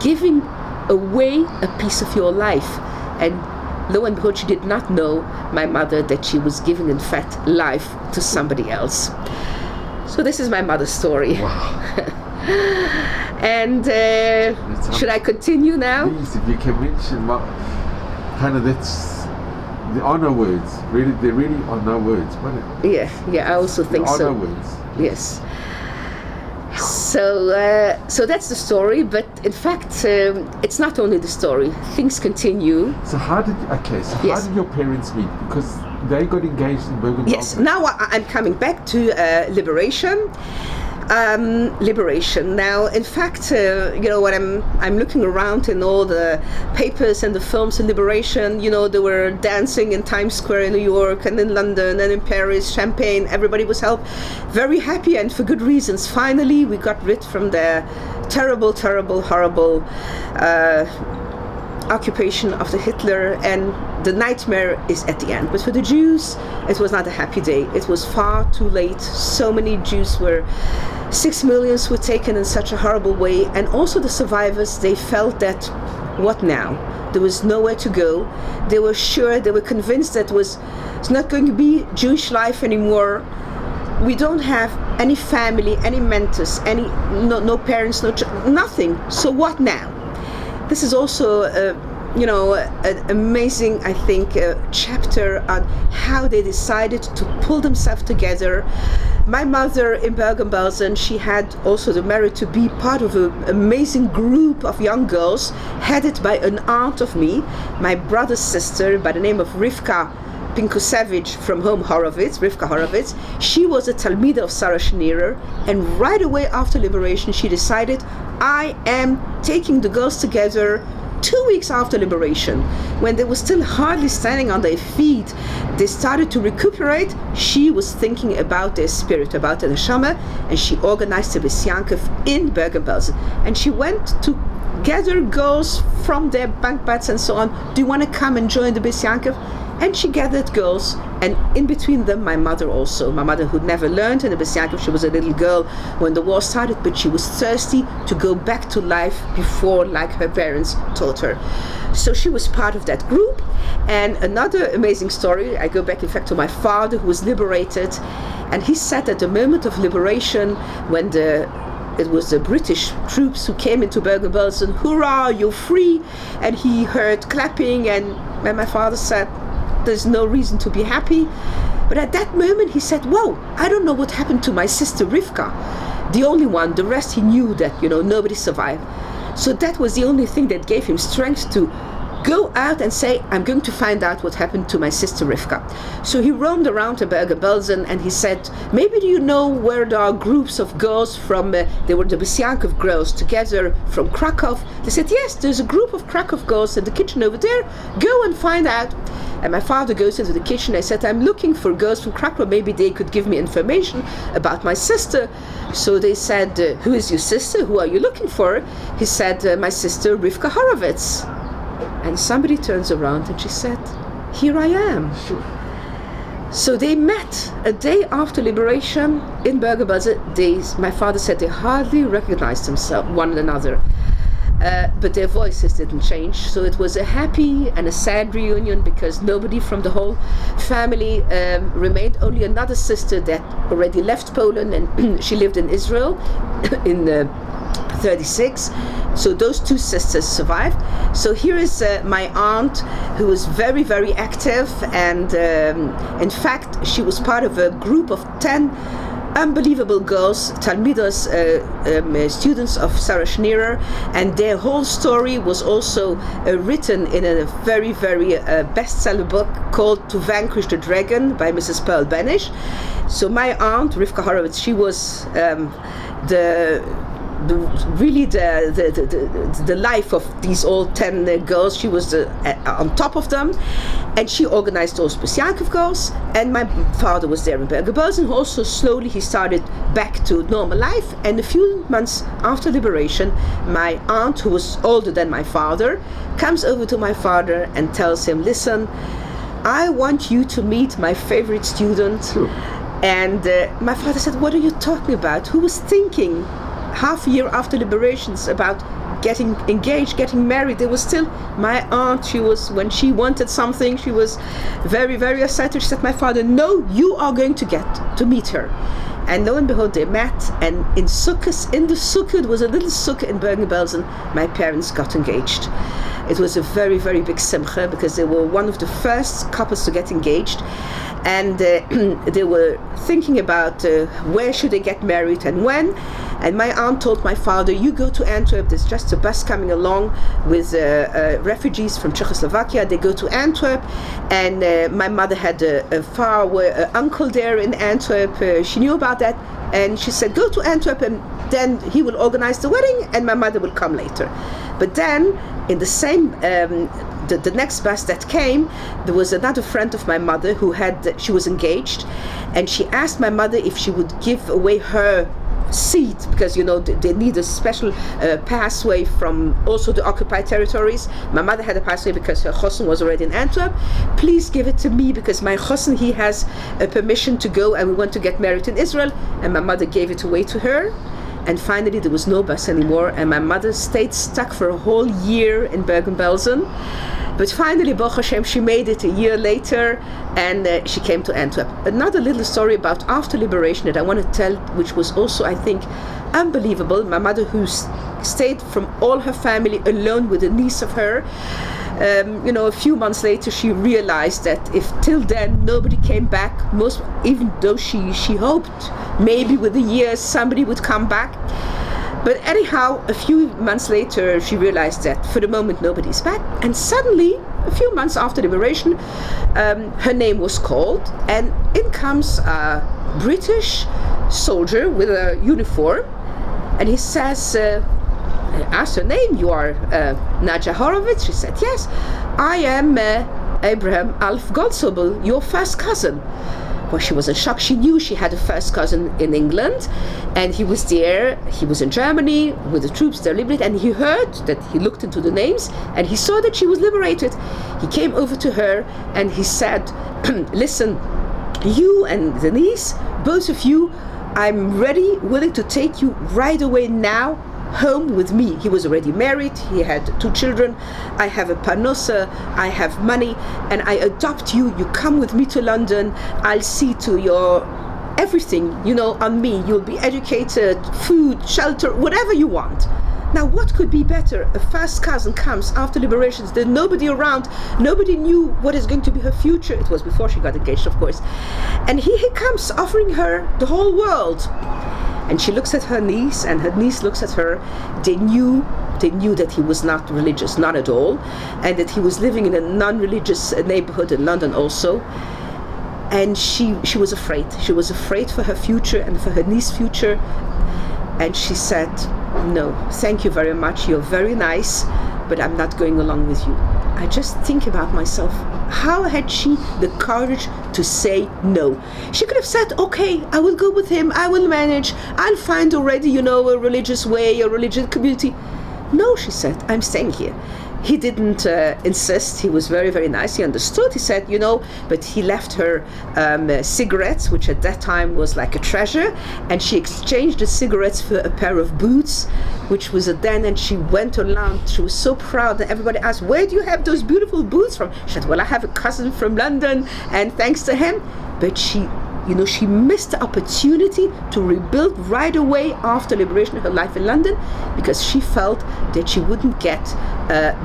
giving away a piece of your life. And lo and behold, she did not know, my mother, that she was giving, in fact, life to somebody else. So this is my mother's story. Wow. And should I continue now? Please, if you can mention what kind of that's the honor words. Really, they really are no words, but Yeah, I also think honor so. words. Yes. So that's the story, but in fact, it's not only the story. Things continue. So how did Yes. your parents meet? Because they got engaged in Bergen-Belsen. Yes. Now I'm coming back to liberation. Liberation. Now, in fact, when I'm looking around in all the papers and the films in liberation, they were dancing in Times Square in New York and in London and in Paris, Champagne. Everybody was very happy, and for good reasons. Finally, we got rid from the terrible, terrible, horrible occupation of the Hitler, and the nightmare is at the end. But for the Jews, it was not a happy day. It was far too late. So many Jews 6 million were taken in such a horrible way, and also the survivors, they felt that, what now? There was nowhere to go. They were convinced that it's not going to be Jewish life anymore. We don't have any family, any mentors, no parents, nothing. So what now? This is also, an amazing, I think, chapter on how they decided to pull themselves together. My mother in Bergen-Belsen, she had also the merit to be part of an amazing group of young girls, headed by an aunt of me, my brother's sister, by the name of Rivka Pinkusevich from home Rivka Horowitz. She was a Talmida of Sarah Schneerer, and right away after liberation she decided, I am taking the girls together 2 weeks after liberation, when they were still hardly standing on their feet. They started to recuperate. She was thinking about their spirit, about the neshama, and she organized a Bais Yaakov in Bergen-Belsen. And she went to gather girls from their bankbats and so on. Do you want to come and join the Bais Yaakov? And she gathered girls, and in between them my mother also. My mother, who'd never learned in the Bais Yaakov. She was a little girl when the war started, but she was thirsty to go back to life before, like her parents taught her. So she was part of that group. And another amazing story, I go back in fact to my father, who was liberated, and he said at the moment of liberation, when it was the British troops who came into Bergen-Belsen, hurrah, you're free, and he heard clapping, and my father said, there's no reason to be happy. But at that moment he said, whoa, I don't know what happened to my sister Rivka, the only one. The rest he knew that nobody survived. So that was the only thing that gave him strength to go out and say, I'm going to find out what happened to my sister Rivka. So he roamed around to Bergen-Belsen, and he said, maybe do you know where there are groups of girls from, they were the Bais Yaakov girls together from Krakow. They said, yes, there's a group of Krakow girls in the kitchen over there, go and find out. And my father goes into the kitchen. I said, I'm looking for girls from Krakow, maybe they could give me information about my sister. So they said, who is your sister? Who are you looking for? He said, my sister Rivka Horowitz. And somebody turns around and she said, here I am. Sure. So they met a day after liberation in Bergen-Belsen. My father said they hardly recognized one another. But their voices didn't change. So it was a happy and a sad reunion, because nobody from the whole family remained. Only another sister that already left Poland, and she lived in Israel in 1936. So those two sisters survived. So here is my aunt, who was very, very active, and in fact she was part of a group of 10 unbelievable girls, Talmidas, students of Sarah Schneerer, and their whole story was also written in a very, very bestseller book called To Vanquish the Dragon by Mrs. Pearl Banish. So my aunt, Rivka Horowitz, she was the life of these all 10 girls. She was on top of them, and she organized those Bais Yaakov girls. And my father was there in Bergen-Belsen. Also slowly he started back to normal life, and a few months after liberation, my aunt, who was older than my father, comes over to my father and tells him, listen, I want you to meet my favorite student. Sure. And my father said, what are you talking about? Who was thinking half a year after liberations about getting engaged, getting married? There was still my aunt. She was, when she wanted something, she was very, very excited. She said, my father, no, you are going to get to meet her. And lo and behold, they met, and in the Sukkot, it was a little Sukkot in Bergen-Belsen, my parents got engaged. It was a very, very big simcha, because they were one of the first couples to get engaged. And they were thinking about where should they get married and when. And my aunt told my father, you go to Antwerp, there's just a bus coming along with refugees from Czechoslovakia. They go to Antwerp, and my mother had a uncle there in Antwerp. She knew about that, and she said, go to Antwerp, and then he will organize the wedding, and my mother will come later. But then, in the same, the next bus that came, there was another friend of my mother she was engaged, and she asked my mother if she would give away her seat, because they need a special passway from also the occupied territories. My mother had a passway because her chosen was already in Antwerp. Please give it to me, because my chosen, he has a permission to go, and we want to get married in Israel. And my mother gave it away to her. And finally there was no bus anymore, and my mother stayed stuck for a whole year in Bergen-Belsen. But finally, Baruch Hashem, she made it a year later, and she came to Antwerp. Another little story about after liberation that I want to tell, which was also, I think, unbelievable. My mother, who stayed from all her family alone with a niece of her, a few months later, she realized that if till then nobody came back, even though she hoped maybe with the years somebody would come back. But anyhow, a few months later, she realized that for the moment nobody's back. And suddenly, a few months after liberation, her name was called, and in comes a British soldier with a uniform, and he says, asked her name, you are Nadja Horowitz? She said, yes, I am Abraham Alf Goldsobel, your first cousin. Well, she was in shock. She knew she had a first cousin in England, and he was there. He was in Germany with the troops there liberated, and he heard that, he looked into the names, and he saw that she was liberated. He came over to her, and he said, listen, you and Denise, both of you, I'm ready, willing to take you right away now home with me. He was already married, he had 2 children. I have a parnosa, I have money, and I adopt you. You come with me to London, I'll see to your everything, on me. You'll be educated, food, shelter, whatever you want. Now, what could be better? A first cousin comes after liberations, there's nobody around, nobody knew what is going to be her future. It was before she got engaged, of course. And he comes offering her the whole world. And she looks at her niece, and her niece looks at her. They knew that he was not religious, not at all, and that he was living in a non-religious neighborhood in London also. And she was afraid. She was afraid for her future and for her niece's future. And she said, no, thank you very much. You're very nice, but I'm not going along with you. I just think about myself. How had she the courage to say no? She could have said, okay, I will go with him, I will manage, I'll find already, a religious way, a religious community. No, she said, I'm staying here. He didn't insist. He was very, very nice. He understood. He said, but he left her cigarettes, which at that time was like a treasure, and she exchanged the cigarettes for a pair of boots, which was a den, and she went around. She was so proud, and everybody asked, where do you have those beautiful boots from? She said, well, I have a cousin from London, and thanks to him. But she missed the opportunity to rebuild right away after liberation her life in London, because she felt that she wouldn't get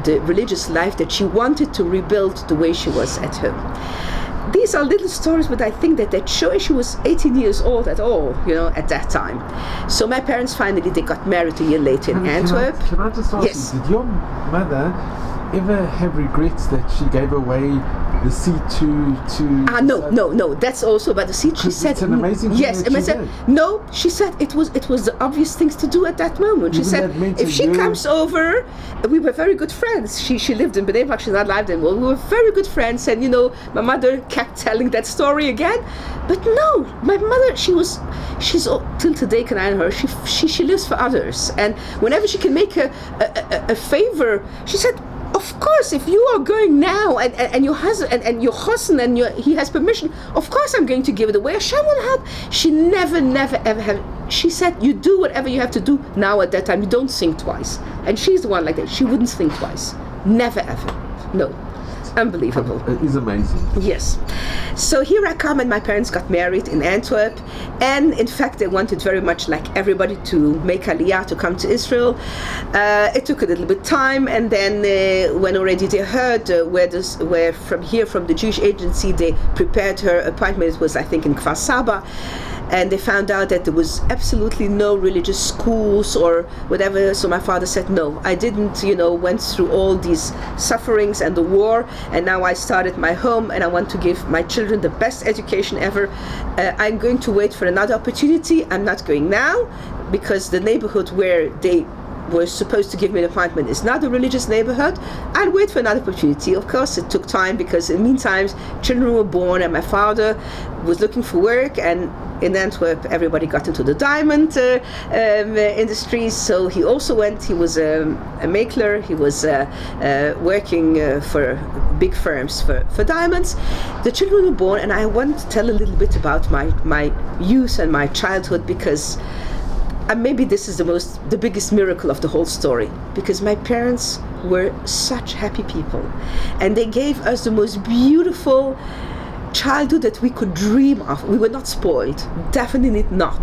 the religious life that she wanted to rebuild the way she was at home. These are little stories, but I think that show she was 18 years old at all, at that time. So my parents finally, they got married a year later in Antwerp. Can I just ask yes. you, did your mother ever have regrets that she gave away the seat to no, that's also about the seat. She said, it's an amazing thing yes, that she did. No, she said it was the obvious things to do at that moment. She said, if she comes over, we were very good friends. She lived in Bnei Brak, she's not alive then. Well, we were very good friends, and my mother kept telling that story again. But no, my mother, she's till today, can I know her, she lives for others, and whenever she can make a favor, she said, of course, if you are going now and your husband and your chosen and he has permission, of course I'm going to give it away. Hashem will help. She never ever have. She said, you do whatever you have to do now at that time. You don't think twice. And she's the one like that. She wouldn't think twice. Never ever. No. Unbelievable. It is amazing. Yes. So here I come, and my parents got married in Antwerp, And in fact, they wanted very much, like everybody, to make Aliyah, to come to Israel. It took a little bit time, and then when already they heard where from the Jewish agency, they prepared her appointment. It was, I think, in Kfar Saba. And they found out that there was absolutely no religious schools or whatever. So my father said, no, I didn't, went through all these sufferings and the war. And now I started my home and I want to give my children the best education ever. I'm going to wait for another opportunity. I'm not going now because the neighborhood where they were supposed to give me an appointment is not a religious neighborhood. I'll wait for another opportunity. Of course, it took time because in the meantime, children were born and my father was looking for work, and in Antwerp, everybody got into the diamond industry. So he also went. He was a maker. He was working for big firms for diamonds. The children were born, and I want to tell a little bit about my youth and my childhood because maybe this is the biggest miracle of the whole story, because my parents were such happy people, and they gave us the most beautiful childhood that we could dream of. We were not spoiled, definitely not.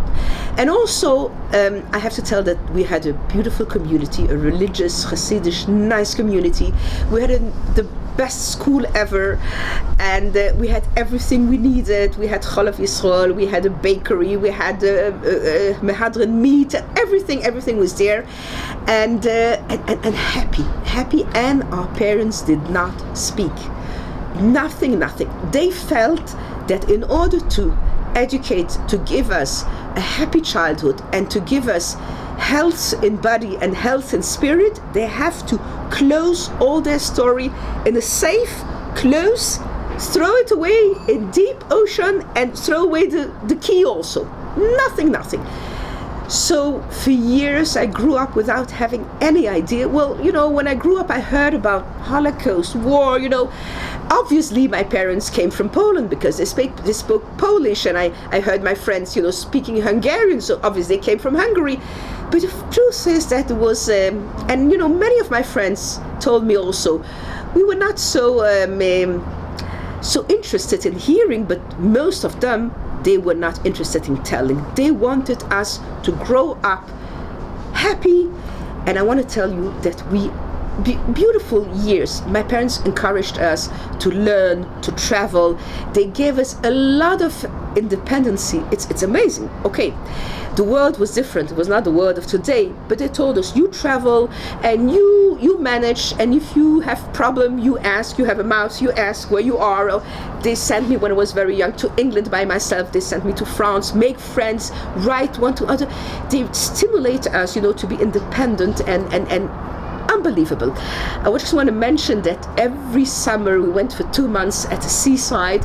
And also, I have to tell that we had a beautiful community, a religious, Hasidic, nice community. We had the best school ever, and we had everything we needed. We had Chalav Yisrael, we had a bakery, we had mehadrin meat, everything was there, and happy. And our parents did not speak. Nothing. They felt that in order to educate, to give us a happy childhood and to give us health in body and health in spirit, they have to close all their story in a safe, close, throw it away in deep ocean and throw away the key also. Nothing. So for years I grew up without having any idea. Well, when I grew up I heard about Holocaust, war, Obviously my parents came from Poland because they spoke Polish, and I heard my friends, speaking Hungarian, so obviously they came from Hungary. But the truth is that it was, many of my friends told me also, we were not so interested in hearing, but most of them, they were not interested in telling. They wanted us to grow up happy. And I want to tell you that beautiful years. My parents encouraged us to learn, to travel. They gave us a lot of independency. It's amazing. Okay, the world was different. It was not the world of today, but they told us, you travel and you manage, and if you have problem, you ask. You have a mouth, you ask where you are. They sent me when I was very young to England by myself. They sent me to France, make friends, write one to other. They stimulate us, to be independent and unbelievable. I just want to mention that every summer we went for 2 months at the seaside.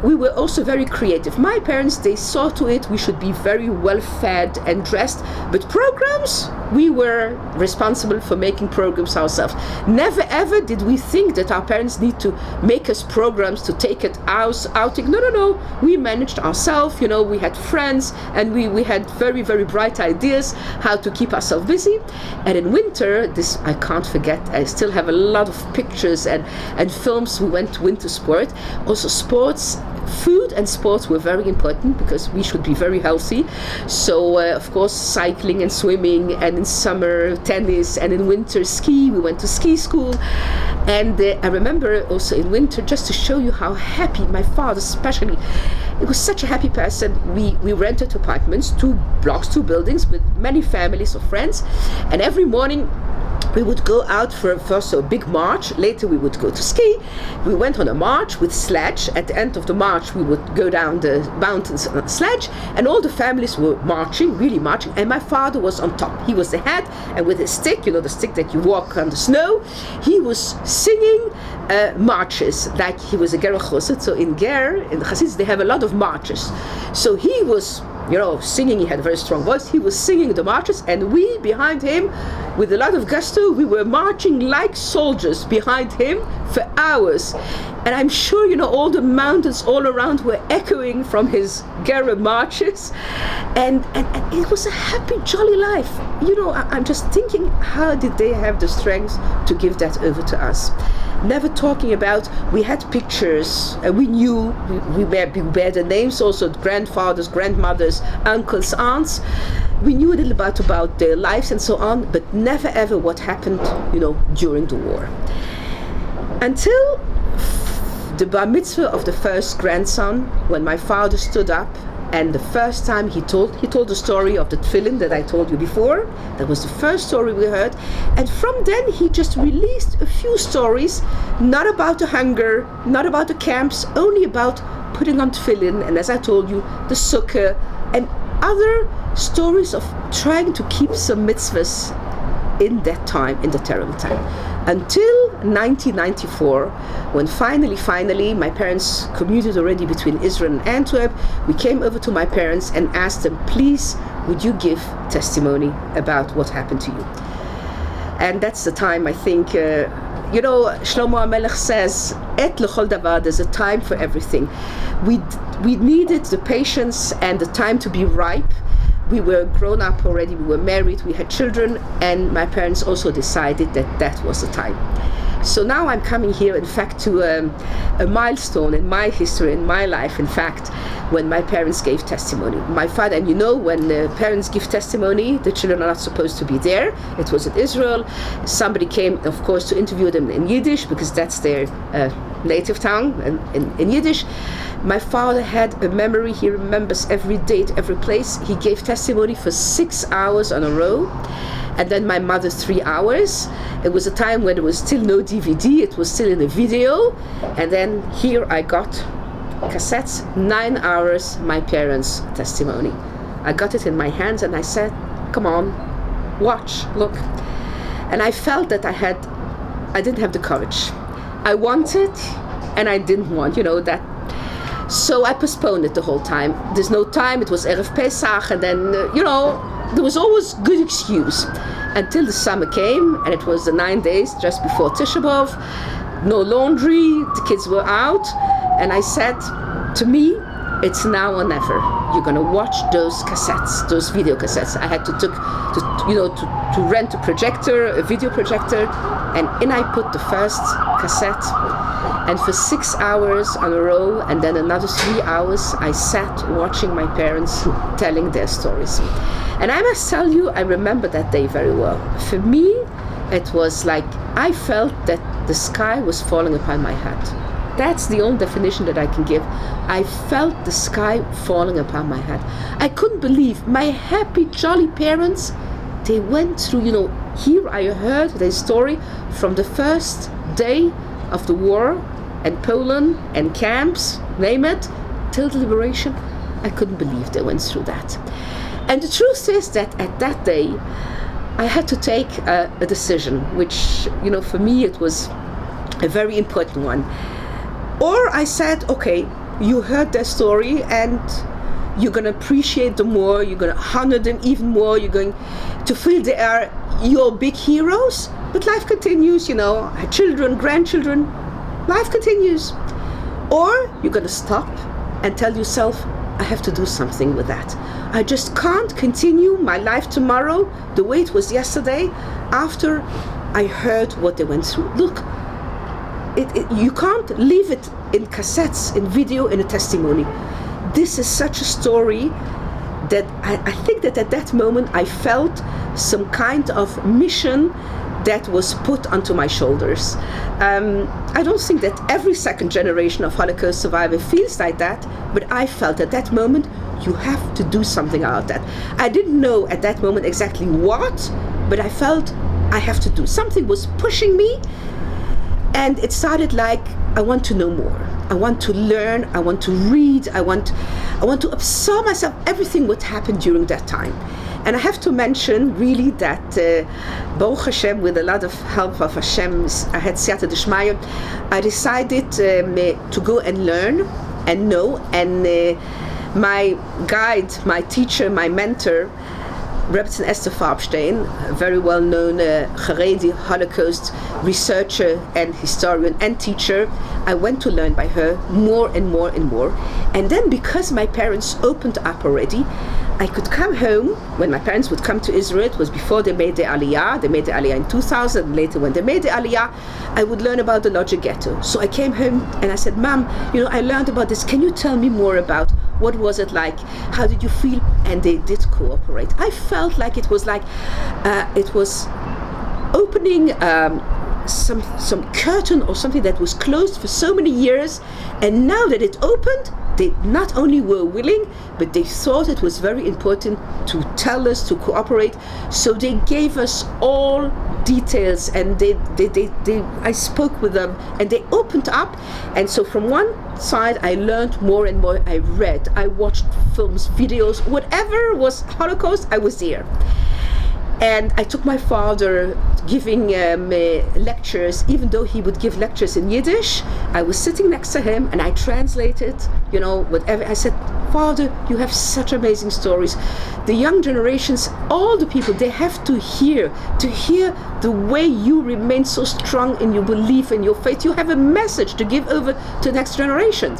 We were also very creative. My parents, they saw to it we should be very well fed and dressed, but programs, we were responsible for making programs ourselves. Never ever did we think that our parents need to make us programs to take it outing. No. We managed ourselves. We had friends, and we had very, very bright ideas how to keep ourselves busy. And in winter, this I can't forget. I still have a lot of pictures and films. We went to winter sport. Also sports, food and sports were very important because we should be very healthy. So of course cycling and swimming, and in summer tennis, and in winter ski. We went to ski school. And I remember also in winter, just to show you how happy my father especially, he was such a happy person. We rented apartments, 2 blocks, 2 buildings with many families of friends, and every morning we would go out for first a big march. Later we would go to ski. We went on a march with sledge. At the end of the march we would go down the mountains on a sledge, and all the families were marching, really marching, and my father was on top. He was the head, and with his stick, the stick that you walk on the snow, he was singing marches, like he was a Ger Chosid. So in the Hasids, they have a lot of marches. So he was singing. He had a very strong voice. He was singing the marches, and we behind him, with a lot of gusto, we were marching like soldiers behind him for hours. And I'm sure, all the mountains all around were echoing from his Gera marches. And it was a happy, jolly life. I'm just thinking, how did they have the strength to give that over to us? never talking about. We had pictures, we knew, we bear the names also, grandfathers, grandmothers, uncles, aunts. We knew a little bit about their lives and so on, but never ever what happened, during the war. Until the bar mitzvah of the first grandson, when my father stood up, and the first time he told the story of the tefillin that I told you before. That was the first story we heard. And from then he just released a few stories, not about the hunger, not about the camps, only about putting on tefillin, and as I told you, the sukkah, and other stories of trying to keep some mitzvahs in that time, in the terrible time. Until 1994, when finally, my parents commuted already between Israel and Antwerp, we came over to my parents and asked them, please, would you give testimony about what happened to you? And that's the time, I think, Shlomo HaMelech says, Et lechol davar, there's a time for everything. We needed the patience and the time to be ripe. We were grown up already, we were married, we had children, and my parents also decided that was the time. So now I'm coming here, in fact, to a milestone in my history, in my life, in fact, when my parents gave testimony. My father, and when the parents give testimony, the children are not supposed to be there. It was in Israel. Somebody came, of course, to interview them in Yiddish, because that's their native tongue, in Yiddish. My father had a memory. He remembers every date, every place. He gave testimony for 6 hours on a row. And then my mother 3 hours. It was a time when there was still no DVD. It was still in a video. And then here I got cassettes, 9 hours, my parents' testimony. I got it in my hands and I said, come on, watch, look. And I felt that I didn't have the courage. I wanted and I didn't want, that. So I postponed it the whole time. There's no time, it was Erev Pesach, and then, there was always good excuse. Until the summer came, and it was the 9 days just before Tisha B'Av, no laundry, the kids were out, and I said, to me, it's now or never. You're gonna watch those cassettes, those video cassettes. I had to rent a video projector, and in I put the first cassette. And for 6 hours on a row, and then another 3 hours, I sat watching my parents telling their stories. And I must tell you, I remember that day very well. For me, it was like I felt that the sky was falling upon my head. That's the only definition that I can give. I felt the sky falling upon my head. I couldn't believe my happy, jolly parents, they went through, here I heard their story from the first day of the war, and Poland, and camps, name it, till the liberation. I couldn't believe they went through that. And the truth is that at that day, I had to take a decision, which, for me it was a very important one. Or I said, okay, you heard their story and you're going to appreciate them more, you're going to honor them even more, you're going to feel they are your big heroes, but life continues, children, grandchildren, life continues. Or you're going to stop and tell yourself, I have to do something with that. I just can't continue my life tomorrow the way it was yesterday after I heard what they went through. Look, you can't leave it in cassettes, in video, in a testimony. This is such a story that I think that at that moment I felt some kind of mission that was put onto my shoulders. I don't think that every second generation of Holocaust survivor feels like that, but I felt at that moment, you have to do something about that. I didn't know at that moment exactly what, but I felt I have to do. Something was pushing me, and it started like, I want to know more. I want to learn, I want to read, I want to absorb myself everything what happened during that time. And I have to mention really that Baruch Hashem, with a lot of help of Hashem, I had Siyata D'Shmaya, I decided to go and learn and know, and my guide, my teacher, my mentor, Rebbetzin Esther Farbstein, a very well-known Haredi Holocaust researcher and historian and teacher, I went to learn by her more and more and more. And then because my parents opened up already, I could come home when my parents would come to Israel. It was before they made the Aliyah. They made the Aliyah in 2000. Later, when they made the Aliyah, I would learn about the Lodger ghetto. So I came home and I said, Mom, I learned about this. Can you tell me more about what was it like? How did you feel? And they did cooperate. I felt like it was opening some curtain or something that was closed for so many years, and now that it opened, they not only were willing, but they thought it was very important to tell us, to cooperate. So they gave us all details, and I spoke with them, and they opened up. And so from one side, I learned more and more. I read, I watched films, videos, whatever was Holocaust, I was there. And I took my father giving lectures, even though he would give lectures in Yiddish. I was sitting next to him and I translated, whatever. I said, Father, you have such amazing stories. The young generations, all the people, they have to hear the way you remain so strong in your belief and your faith. You have a message to give over to the next generation.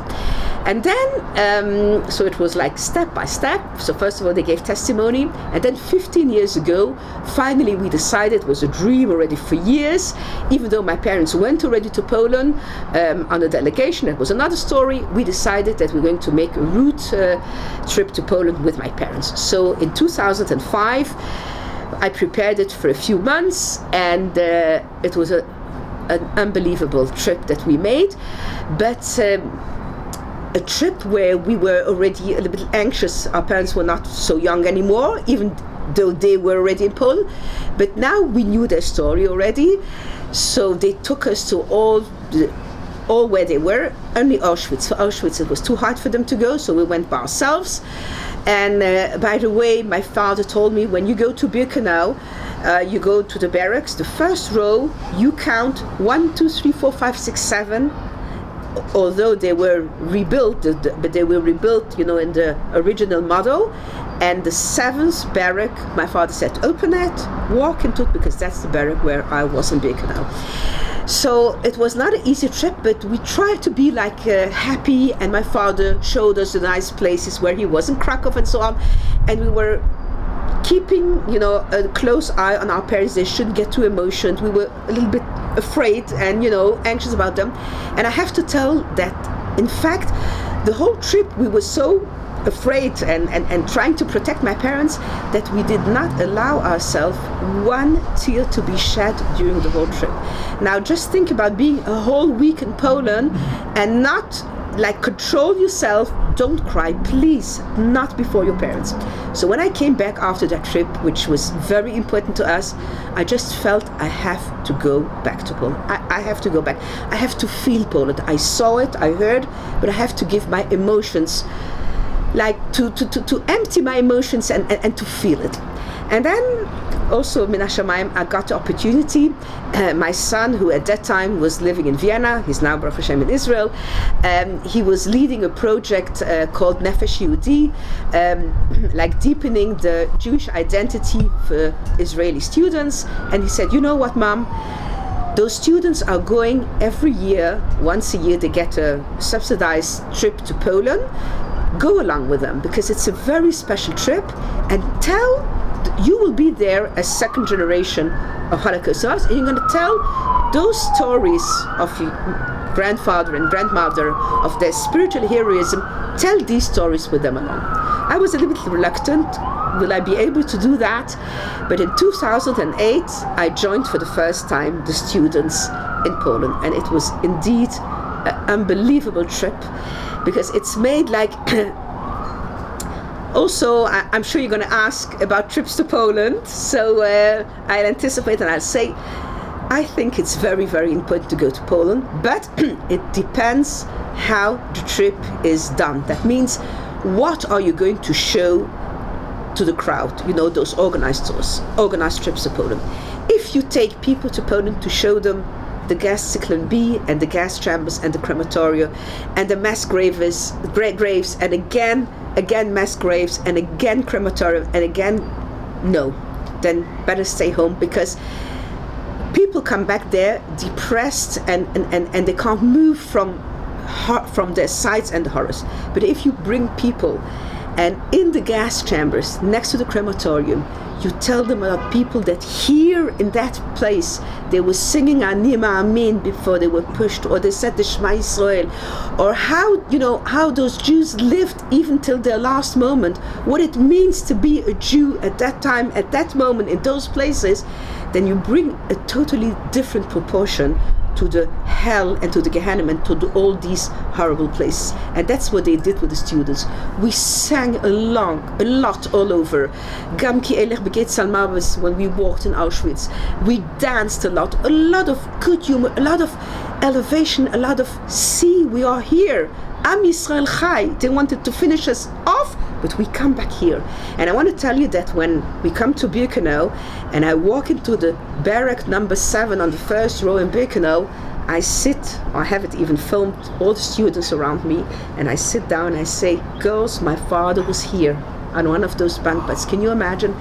And then, so it was like step by step. So first of all, they gave testimony. And then 15 years ago, finally we decided, it was a dream already for years, even though my parents went already to Poland on a delegation, that was another story. We decided that we're going to make a route trip to Poland with my parents. So in 2005, I prepared it for a few months, and it was an unbelievable trip that we made. But a trip where we were already a little bit anxious. Our parents were not so young anymore, even though they were already in Poland. But now we knew their story already. So they took us to all where they were, only Auschwitz. For Auschwitz, it was too hard for them to go, so we went by ourselves. And by the way, my father told me, when you go to Birkenau, you go to the barracks, the first row, you count 1, 2, 3, 4, 5, 6, 7. Although they were rebuilt, but they were rebuilt, in the original model. And the 7th barrack, my father said, open it, walk into it, because that's the barrack where I was in Birkenau. So it was not an easy trip, but we tried to be happy, and my father showed us the nice places where he was in Krakow and so on. And we were keeping, a close eye on our parents. They shouldn't get too emotional. We were a little bit afraid and, anxious about them. And I have to tell that, in fact, the whole trip we were so afraid and trying to protect my parents that we did not allow ourselves one tear to be shed during the whole trip. Now just think about being a whole week in Poland and not control yourself. Don't cry, please, not before your parents. So when I came back after that trip, which was very important to us, I just felt I have to go back to Poland. I have to go back. I have to feel Poland. I saw it, I heard, but I have to give my emotions, to empty my emotions and to feel it. And then also, Min HaShamayim, I got the opportunity. My son, who at that time was living in Vienna, he's now Baruch Hashem in Israel, he was leading a project called Nefesh Yehudi, deepening the Jewish identity for Israeli students. And he said, you know what, Mom? Those students are going every year, once a year, they get a subsidized trip to Poland. Go along with them, because it's a very special trip, and you will be there as second generation of Holocaust survivors, and you're going to tell those stories of your grandfather and grandmother, of their spiritual heroism. Tell these stories with them along. I was a little bit reluctant. Will I be able to do that? But in 2008, I joined for the first time the students in Poland, and it was indeed an unbelievable trip, because it's made also, I'm sure you're going to ask about trips to Poland, so I'll anticipate and I'll say, I think it's very, very important to go to Poland, but it depends how the trip is done. That means, what are you going to show to the crowd? Those organized trips to Poland. If you take people to Poland to show them the gas cyclone B and the gas chambers and the crematoria and the mass graves, and again mass graves, and again crematorium, and again, no, then better stay home, because people come back there depressed and they can't move from their sights and the horrors. But if you bring people And in the gas chambers next to the crematorium, you tell them about people that here in that place they were singing Ani Ma'amin before they were pushed, or they said the Shema Yisrael, or how those Jews lived even till their last moment, what it means to be a Jew at that time, at that moment, in those places. Then you bring a totally different proportion to the hell and to the Gehenna and to all these horrible places. And that's what they did with the students. We sang a lot all over. Gam ki elech beget salmavas, when we walked in Auschwitz. We danced a lot of good humor, a lot of elevation, a lot of, see, we are here. Am Yisrael Chai. They wanted to finish us off, but we come back here. And I want to tell you that when we come to Birkenau and I walk into the barrack number 7 on the first row in Birkenau, I sit, I have it even filmed, all the students around me, and I sit down and I say, girls, my father was here on one of those banquets. Can you imagine?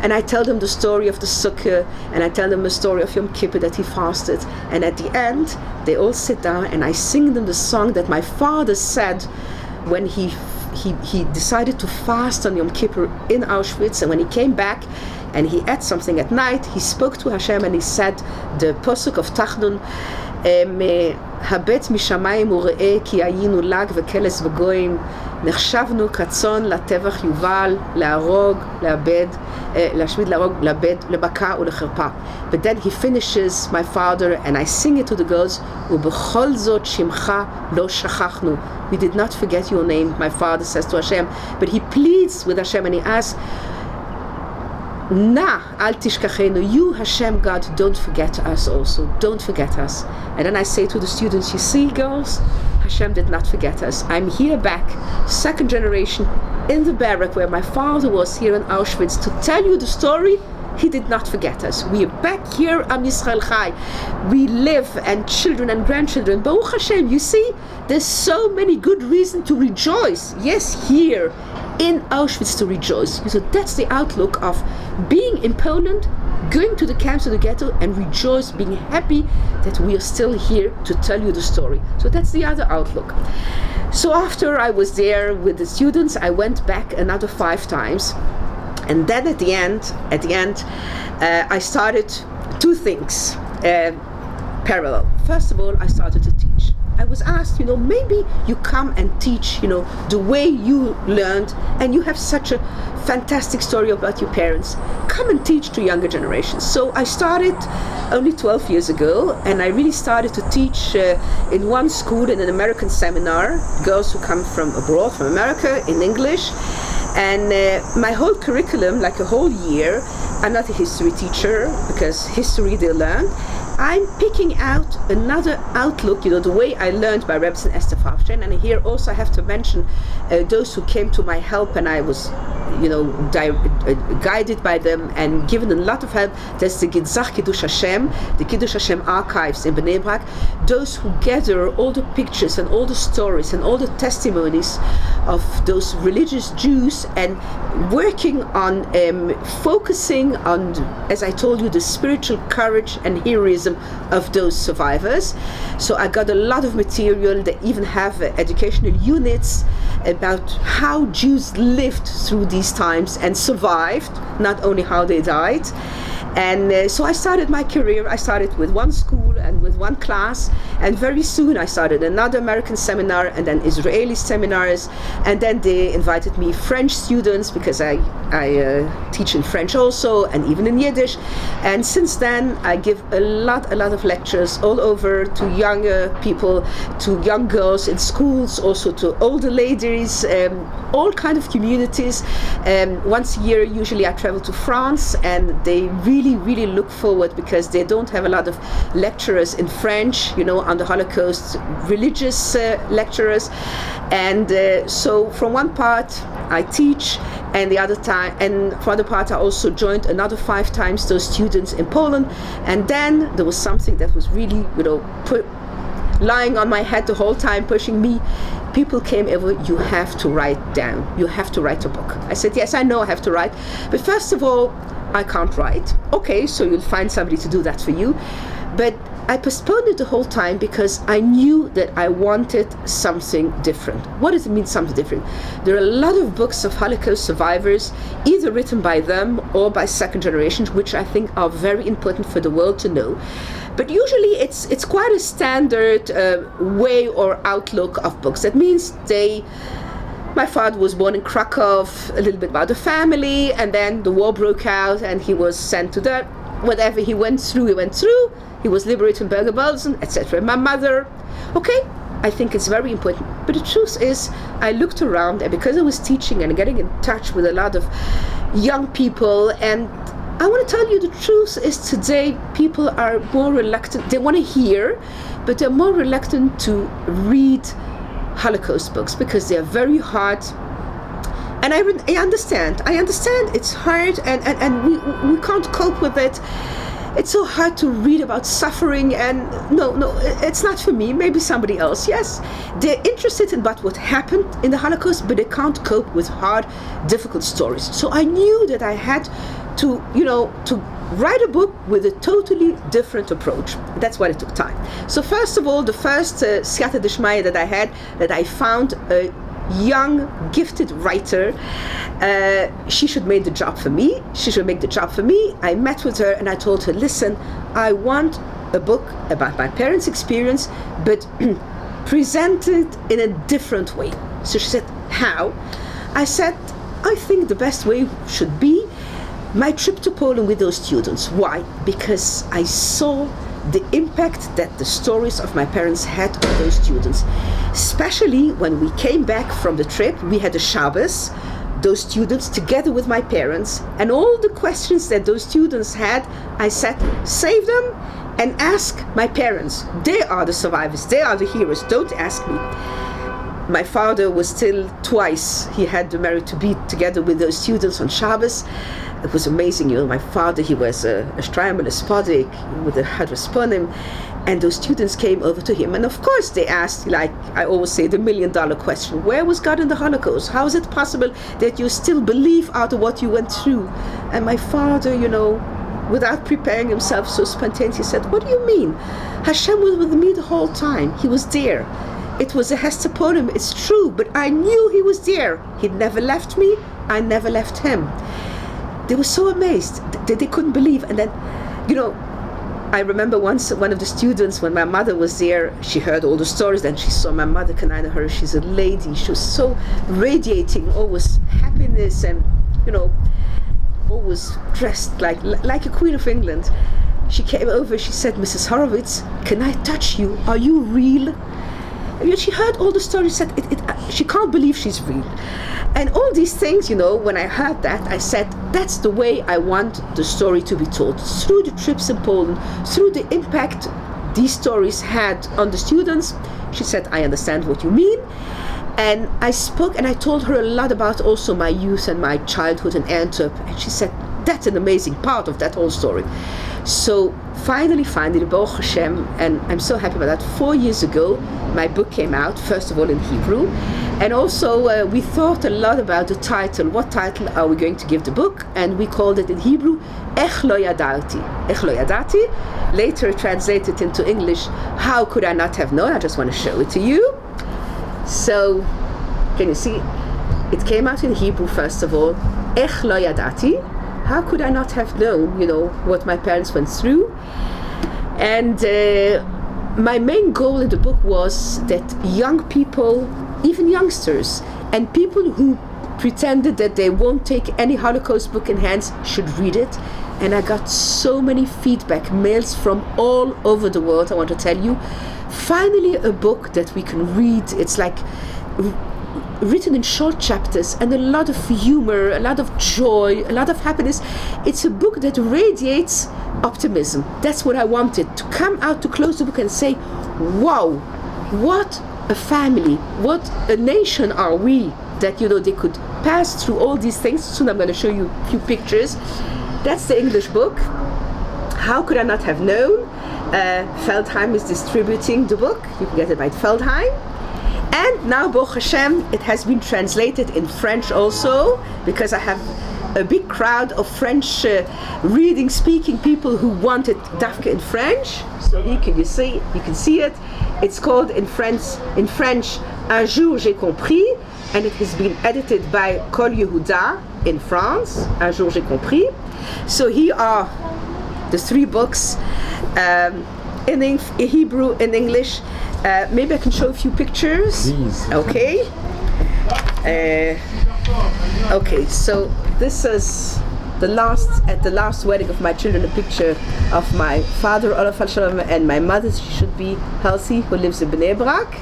And I tell them the story of the sukkah, and I tell them the story of Yom Kippur that he fasted. And at the end, they all sit down and I sing them the song that my father said when he decided to fast on Yom Kippur in Auschwitz, and when he came back and he ate something at night, he spoke to Hashem and he said the pasuk of Tachnun, הבט משמיים וראה כי היינו לג וכלס וגויים, נחשבנו כצאן לטבח יובל, להרוג, לאבד, להשמיד, להרוג, לאבד, לבקע ולחרפה. But then he finishes, my father, and I sing it to the girls, ובכל זאת שמך לא שכחנו. We did not forget your name, my father says to Hashem. But he pleads with Hashem and he asks, Na al tishkachenu, you Hashem God, don't forget us also, don't forget us. And then I say to the students, you see girls, Hashem did not forget us. I'm here back, second generation, in the barrack where my father was here in Auschwitz, to tell you the story. He did not forget us. We are back here, Am Yisrael Chai. We live, and children and grandchildren. Baruch Hashem, you see, there's so many good reasons to rejoice. Yes, here in Auschwitz to rejoice. So that's the outlook of being in Poland, going to the camps of the ghetto, and rejoice, being happy that we are still here to tell you the story. So that's the other outlook. So after I was there with the students, I went back another 5 times. And then at the end, I started 2 things parallel. First of all, I started to teach. I was asked, maybe you come and teach, the way you learned, and you have such a fantastic story about your parents. Come and teach to younger generations. So I started only 12 years ago, and I really started to teach in one school in an American seminar, girls who come from abroad, from America, in English. And my whole curriculum, like a whole year, I'm not a history teacher, because history they learn. I'm picking out another outlook, the way I learned by Rebbe and Esther Fafstein. And here also I have to mention those who came to my help, and I was, guided by them and given a lot of help. There's the Gitzach Kiddush Hashem, the Kiddush Hashem archives in Bnei Brak. Those who gather all the pictures and all the stories and all the testimonies of those religious Jews, and working on focusing on, as I told you, the spiritual courage and heroism of those survivors. So I got a lot of material. They even have educational units about how Jews lived through these times and survived, not only how they died. And so I started my career. I started with one school and with one class, and very soon I started another American seminar, and then Israeli seminars, and then they invited me French students, because I teach in French also, and even in Yiddish. And since then I give a lot of lectures all over, to younger people, to young girls in schools, also to older ladies, all kind of communities. Once a year usually I travel to France, and they really look forward, because they don't have a lot of lecturers in French, on the Holocaust, religious lecturers. And so from one part I teach, and the other time, and for other part I also joined another 5 times those students in Poland. And then there was something that was really, lying on my head the whole time, pushing me. People came over, you have to write down, you have to write a book. I said, yes, I know I have to write, but first of all, I can't write. Okay, so you'll find somebody to do that for you. But I postponed it the whole time because I knew that I wanted something different. What does it mean, something different? There are a lot of books of Holocaust survivors, either written by them or by second generations, which I think are very important for the world to know. But usually it's quite a standard way or outlook of books. That means my father was born in Krakow, a little bit about the family, and then the war broke out and he was sent to that. Whatever he went through, he was liberated in Bergen-Belsen, etc. My mother, okay, I think it's very important. But the truth is, I looked around, and because I was teaching and getting in touch with a lot of young people, and I want to tell you the truth is today people are more reluctant. They want to hear, but they're more reluctant to read Holocaust books because they are very hard. And I understand it's hard, and we can't cope with it. It's so hard to read about suffering, and no, it's not for me, maybe somebody else. Yes, they're interested in about what happened in the Holocaust, but they can't cope with hard, difficult stories. So I knew that I had to write a book with a totally different approach. That's why it took time. So first of all, the first Siyata Dishmaya that I found a young, gifted writer. She should make the job for me. I met with her and I told her, listen, I want a book about my parents' experience, but presented in a different way. So she said, how? I said, I think the best way should be my trip to Poland with those students. Why? Because I saw the impact that the stories of my parents had on those students. Especially when we came back from the trip, we had a Shabbos, those students together with my parents, and all the questions that those students had, I said, save them and ask my parents. They are the survivors, they are the heroes, don't ask me. My father was still twice, he had the merit to be together with those students on Shabbos. It was amazing, my father, he was a Strayman, a Spodik, with a Hadrasponim, and those students came over to him. And of course they asked, like I always say, the $1 million question, where was God in the Holocaust? How is it possible that you still believe after what you went through? And my father, without preparing himself so spontaneously, said, what do you mean? Hashem was with me the whole time. He was there. It was a Hesteponim, it's true, but I knew he was there. He never left me, I never left him. They were so amazed that they couldn't believe. And then, I remember once one of the students, when my mother was there, she heard all the stories, then she saw my mother, Kanina, her, she's a lady, she was so radiating, always happiness and, always dressed like a Queen of England. She came over, she said, Mrs. Horowitz, can I touch you? Are you real? And she heard all the stories, said she can't believe she's real. And all these things, when I heard that, I said, that's the way I want the story to be told. Through the trips in Poland, through the impact these stories had on the students. She said, I understand what you mean. And I spoke and I told her a lot about also my youth and my childhood in Antwerp. And she said, that's an amazing part of that whole story. So finally, Baruch Hashem, and I'm so happy about that, 4 years ago, my book came out, first of all in Hebrew. And also we thought a lot about the title. What title are we going to give the book? And we called it in Hebrew, Ech lo yadati. Ech lo yadati, later translated into English, How Could I Not Have Known? I just want to show it to you. So, can you see? It came out in Hebrew, first of all, Ech lo yadati. How could I not have known, what my parents went through? And my main goal in the book was that young people, even youngsters, and people who pretended that they won't take any Holocaust book in hands should read it. And I got so many feedback, mails from all over the world, I want to tell you. Finally, a book that we can read. It's like written in short chapters and a lot of humor, a lot of joy, a lot of happiness. It's a book that radiates optimism. That's what I wanted, to come out, to close the book and say, wow, what a family, what a nation are we, that they could pass through all these things. Soon I'm going to show you a few pictures. That's the English book. How Could I Not Have Known? Feldheim is distributing the book. You can get it by Feldheim. And now, Baruch Hashem, it has been translated in French also, because I have a big crowd of French reading, speaking people who wanted Dafka in French. So here you can see it. It's called in French, Un jour j'ai compris, and it has been edited by Kol Yehuda in France. Un jour j'ai compris. So here are the 3 books in Hebrew, in English. Maybe I can show a few pictures. Please. Okay. Okay. So this is at the last wedding of my children, a picture of my father, Olaf Shalom, and my mother. She should be healthy, who lives in Bnei Brak.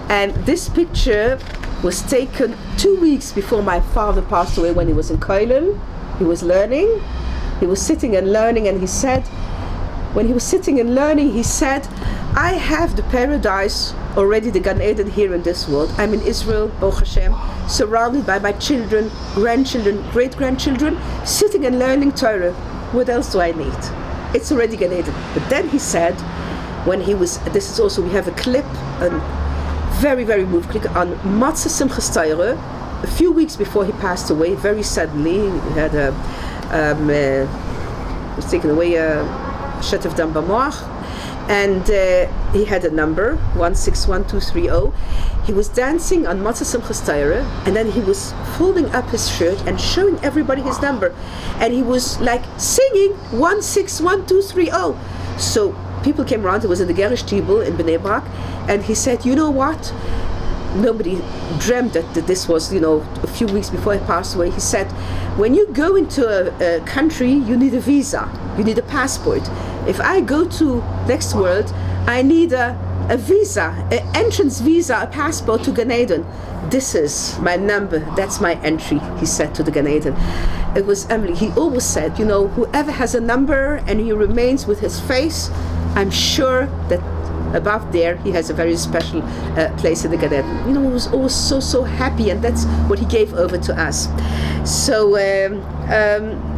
And this picture was taken 2 weeks before my father passed away, when he was in Keulen. He was learning. He was sitting and learning, and he said, when he was sitting and learning, he said, I have the paradise already, the Gan Eden here in this world. I'm in Israel, Baruch Hashem, surrounded by my children, grandchildren, great-grandchildren, sitting and learning Torah. What else do I need? It's already Gan Eden. But then he said, when he was, this is also, we have a clip, a very, very moved clip on Matzah Simchas Torah, a few weeks before he passed away, very suddenly. He had was taken away, Shetef Dam B'Moach, and he had a number 161230. He was dancing on Matzah Simchas Torah, and then he was folding up his shirt and showing everybody his number, and he was like singing 161230. So people came around. It was in the Gerish Tibel in Bnei Brak, and he said, you know what? Nobody dreamt that this was, a few weeks before he passed away. He said, when you go into a country, you need a visa, you need a passport. If I go to next world, I need a visa, an entrance visa, a passport to Gan Eden. This is my number, that's my entry, he said to the Gan Eden. It was Emily. He always said, whoever has a number and he remains with his face, I'm sure that above there he has a very special place in the Gan Eden. He was always so happy, and that's what he gave over to us. So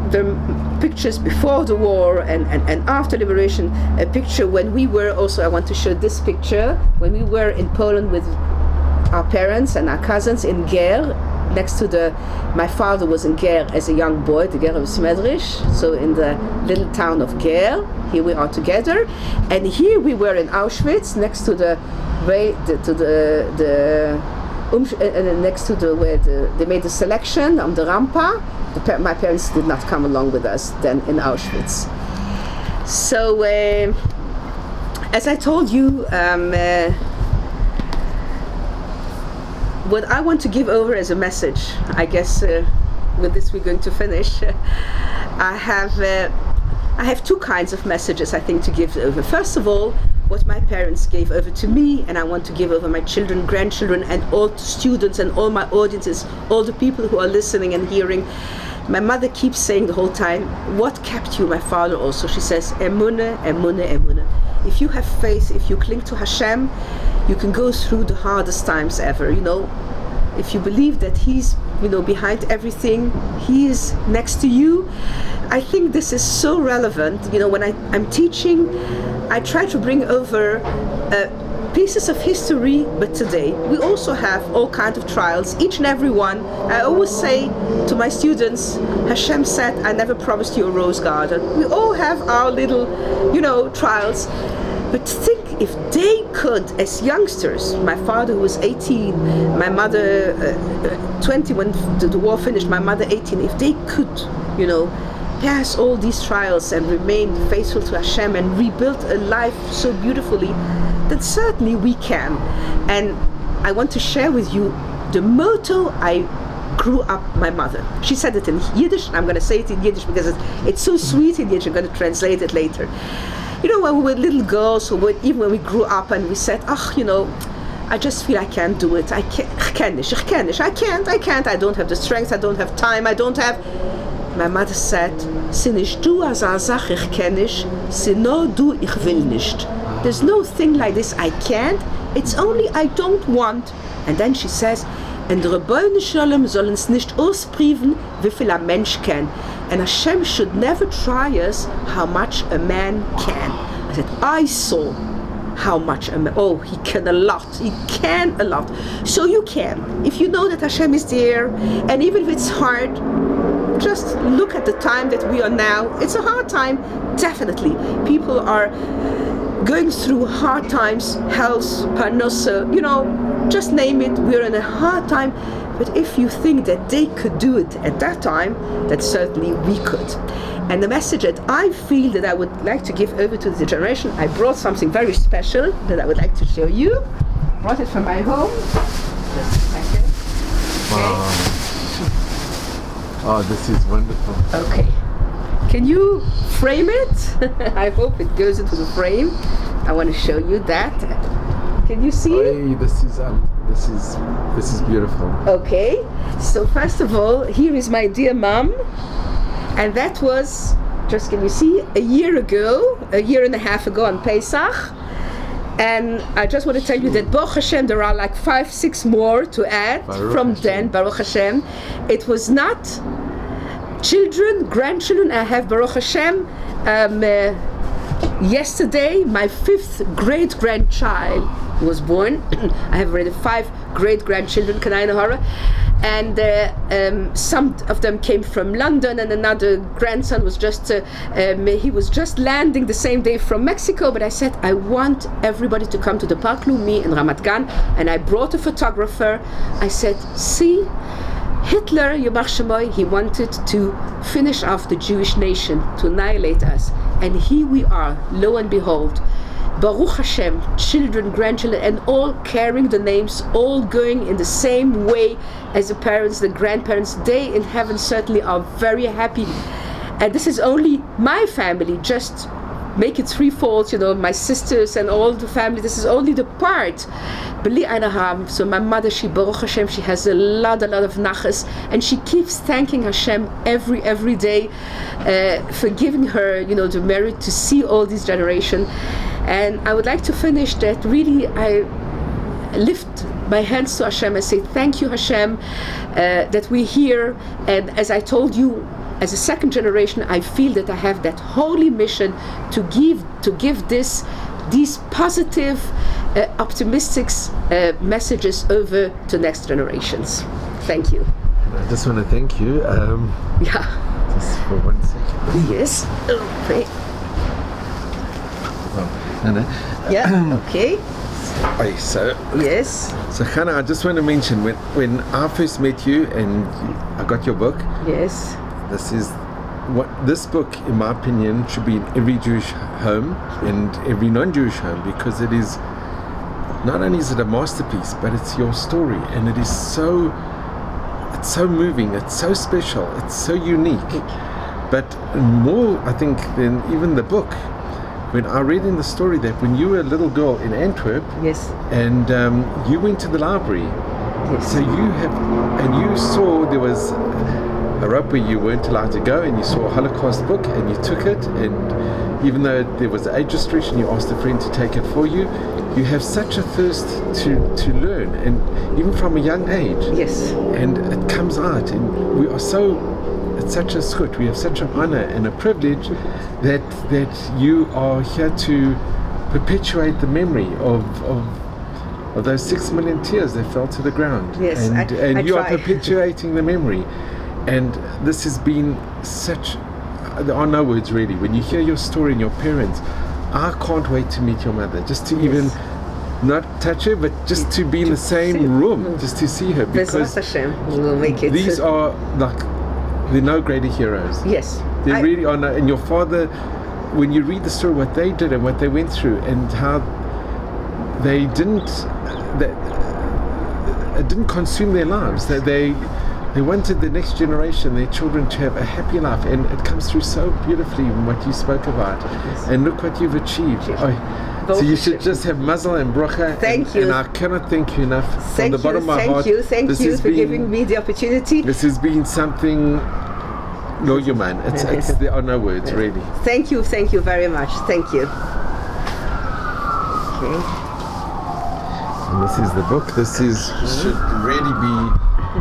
the pictures before the war and after liberation, a picture when we were also, I want to show this picture, when we were in Poland with our parents and our cousins in Ger, next to my father was in Ger as a young boy, the Ger of Smedrish, so in the little town of Ger. Here we are together, and here we were in Auschwitz, next to next to where they made the selection on the Rampa. My parents did not come along with us then in Auschwitz. So as I told you, what I want to give over as a message, I guess with this we're going to finish. I have 2 kinds of messages, I think, to give over. First of all, what my parents gave over to me, and I want to give over my children, grandchildren, and all students and all my audiences, all the people who are listening and hearing. My mother keeps saying the whole time, what kept you? My father also, she says, emunah, emunah, emunah. If you have faith, if you cling to Hashem, you can go through the hardest times ever, If you believe that He's, behind everything, He is next to you. I think this is so relevant. When I'm teaching, I try to bring over pieces of history, but today we also have all kinds of trials, each and every one. I always say to my students, Hashem said, I never promised you a rose garden. We all have our little, trials. But think if they could, as youngsters, my father who was 18, my mother 20 when the war finished, my mother 18, if they could, pass all these trials and remain faithful to Hashem and rebuild a life so beautifully, then certainly we can. And I want to share with you the motto I grew up my mother. She said it in Yiddish, and I'm going to say it in Yiddish because it's so sweet in Yiddish. I'm going to translate it later. When we were little girls, or even when we grew up and we said, I just feel I can't do it. I can't, I don't have the strength, I don't have time, I don't have... My mother said, There's no thing like this, I can't, it's only I don't want. And then she says, and the Rebbeinu Shalom soll uns nicht ausprüfen, wie viel ein Mensch kann. And Hashem should never try us how much a man can. I said, I saw how much. He can a lot. He can a lot. So you can. If you know that Hashem is there, and even if it's hard, just look at the time that we are now. It's a hard time, definitely. People are going through hard times, health, parnasa, just name it. We're in a hard time. But if you think that they could do it at that time, that certainly we could. And the message that I feel that I would like to give over to the generation, I brought something very special that I would like to show you. Brought it from my home. Just a second. Okay. Oh, this is wonderful. Okay. Can you frame it? I hope it goes into the frame. I want to show you that. Can you see? Hey, this is beautiful. Okay. So first of all, here is my dear mom. And that was, just can you see, a year and a half ago on Pesach. And I just want to tell you that Baruch Hashem, there are like 5-6 more to add Baruch from Hashem. then, Baruch Hashem. It was not children, grandchildren. I have Baruch Hashem. Yesterday, my 5th great-grandchild was born. I have already 5 great-grandchildren, Kanai Nahara. And some of them came from London, and another grandson was he was just landing the same day from Mexico. But I said, I want everybody to come to the Park Lumi in Ramat Gan, and I brought a photographer. I said, see, Hitler, Yomar Shemoy, he wanted to finish off the Jewish nation, to annihilate us. And here we are, lo and behold, Baruch Hashem, children, grandchildren, and all carrying the names, all going in the same way as the parents, the grandparents. They in heaven certainly are very happy. And this is only my family, just make it threefold, my sisters and all the family. This is only the part. B'li Einaham. So my mother, she Baruch Hashem, she has a lot of nachas, and she keeps thanking Hashem every day for giving her, the merit to see all these generations. And I would like to finish that really I lift my hands to Hashem and say, thank you, Hashem, that we're here. And as I told you, as a second generation, I feel that I have that holy mission to give these positive, optimistic messages over to next generations. Thank you. I just want to thank you. Yeah. Just for 1 second. Yes. Okay. Yeah. Okay. So Yes. So Chana, I just want to mention when I first met you and I got your book. Yes. This book, in my opinion, should be in every Jewish home and every non-Jewish home, because it is not only is it a masterpiece, but it's your story, and it's so moving, it's so special, it's so unique. But more, I think, than even the book, when I read in the story that when you were a little girl in Antwerp, Yes. and you went to the library, Yes. so you saw there was a rope where you weren't allowed to go, and you saw a Holocaust book and you took it, and even though there was an age restriction, you asked a friend to take it for you. You have such a thirst to learn, and even from a young age. Yes. And it comes out, and it's such a zchut, we have such an honor and a privilege that you are here to perpetuate the memory of those 6 million tears that fell to the ground. Yes, and I you try. are perpetuating the memory. And this has been there are no words really. When you hear your story and your parents, I can't wait to meet your mother, just to even not touch her, but just to be in the same room, just to see her, because Hashem will make it. these are they're no greater heroes. Yes. They really are no, and your father, when you read the story, what they did and what they went through, and how it didn't consume their lives, that they wanted the next generation, their children, to have a happy life, and it comes through so beautifully in what you spoke about. Yes. And look what you've achieved. So you should just have mazel and bracha. Thank you. And I cannot thank you enough from the bottom of my heart. Thank you for giving me the opportunity. This has been something, no human. There are no words really. Thank you very much. Thank you. Okay. And this is the book. This should really be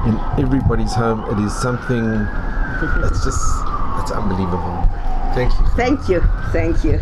in everybody's home. It is something. It's unbelievable. Thank you. Thank you.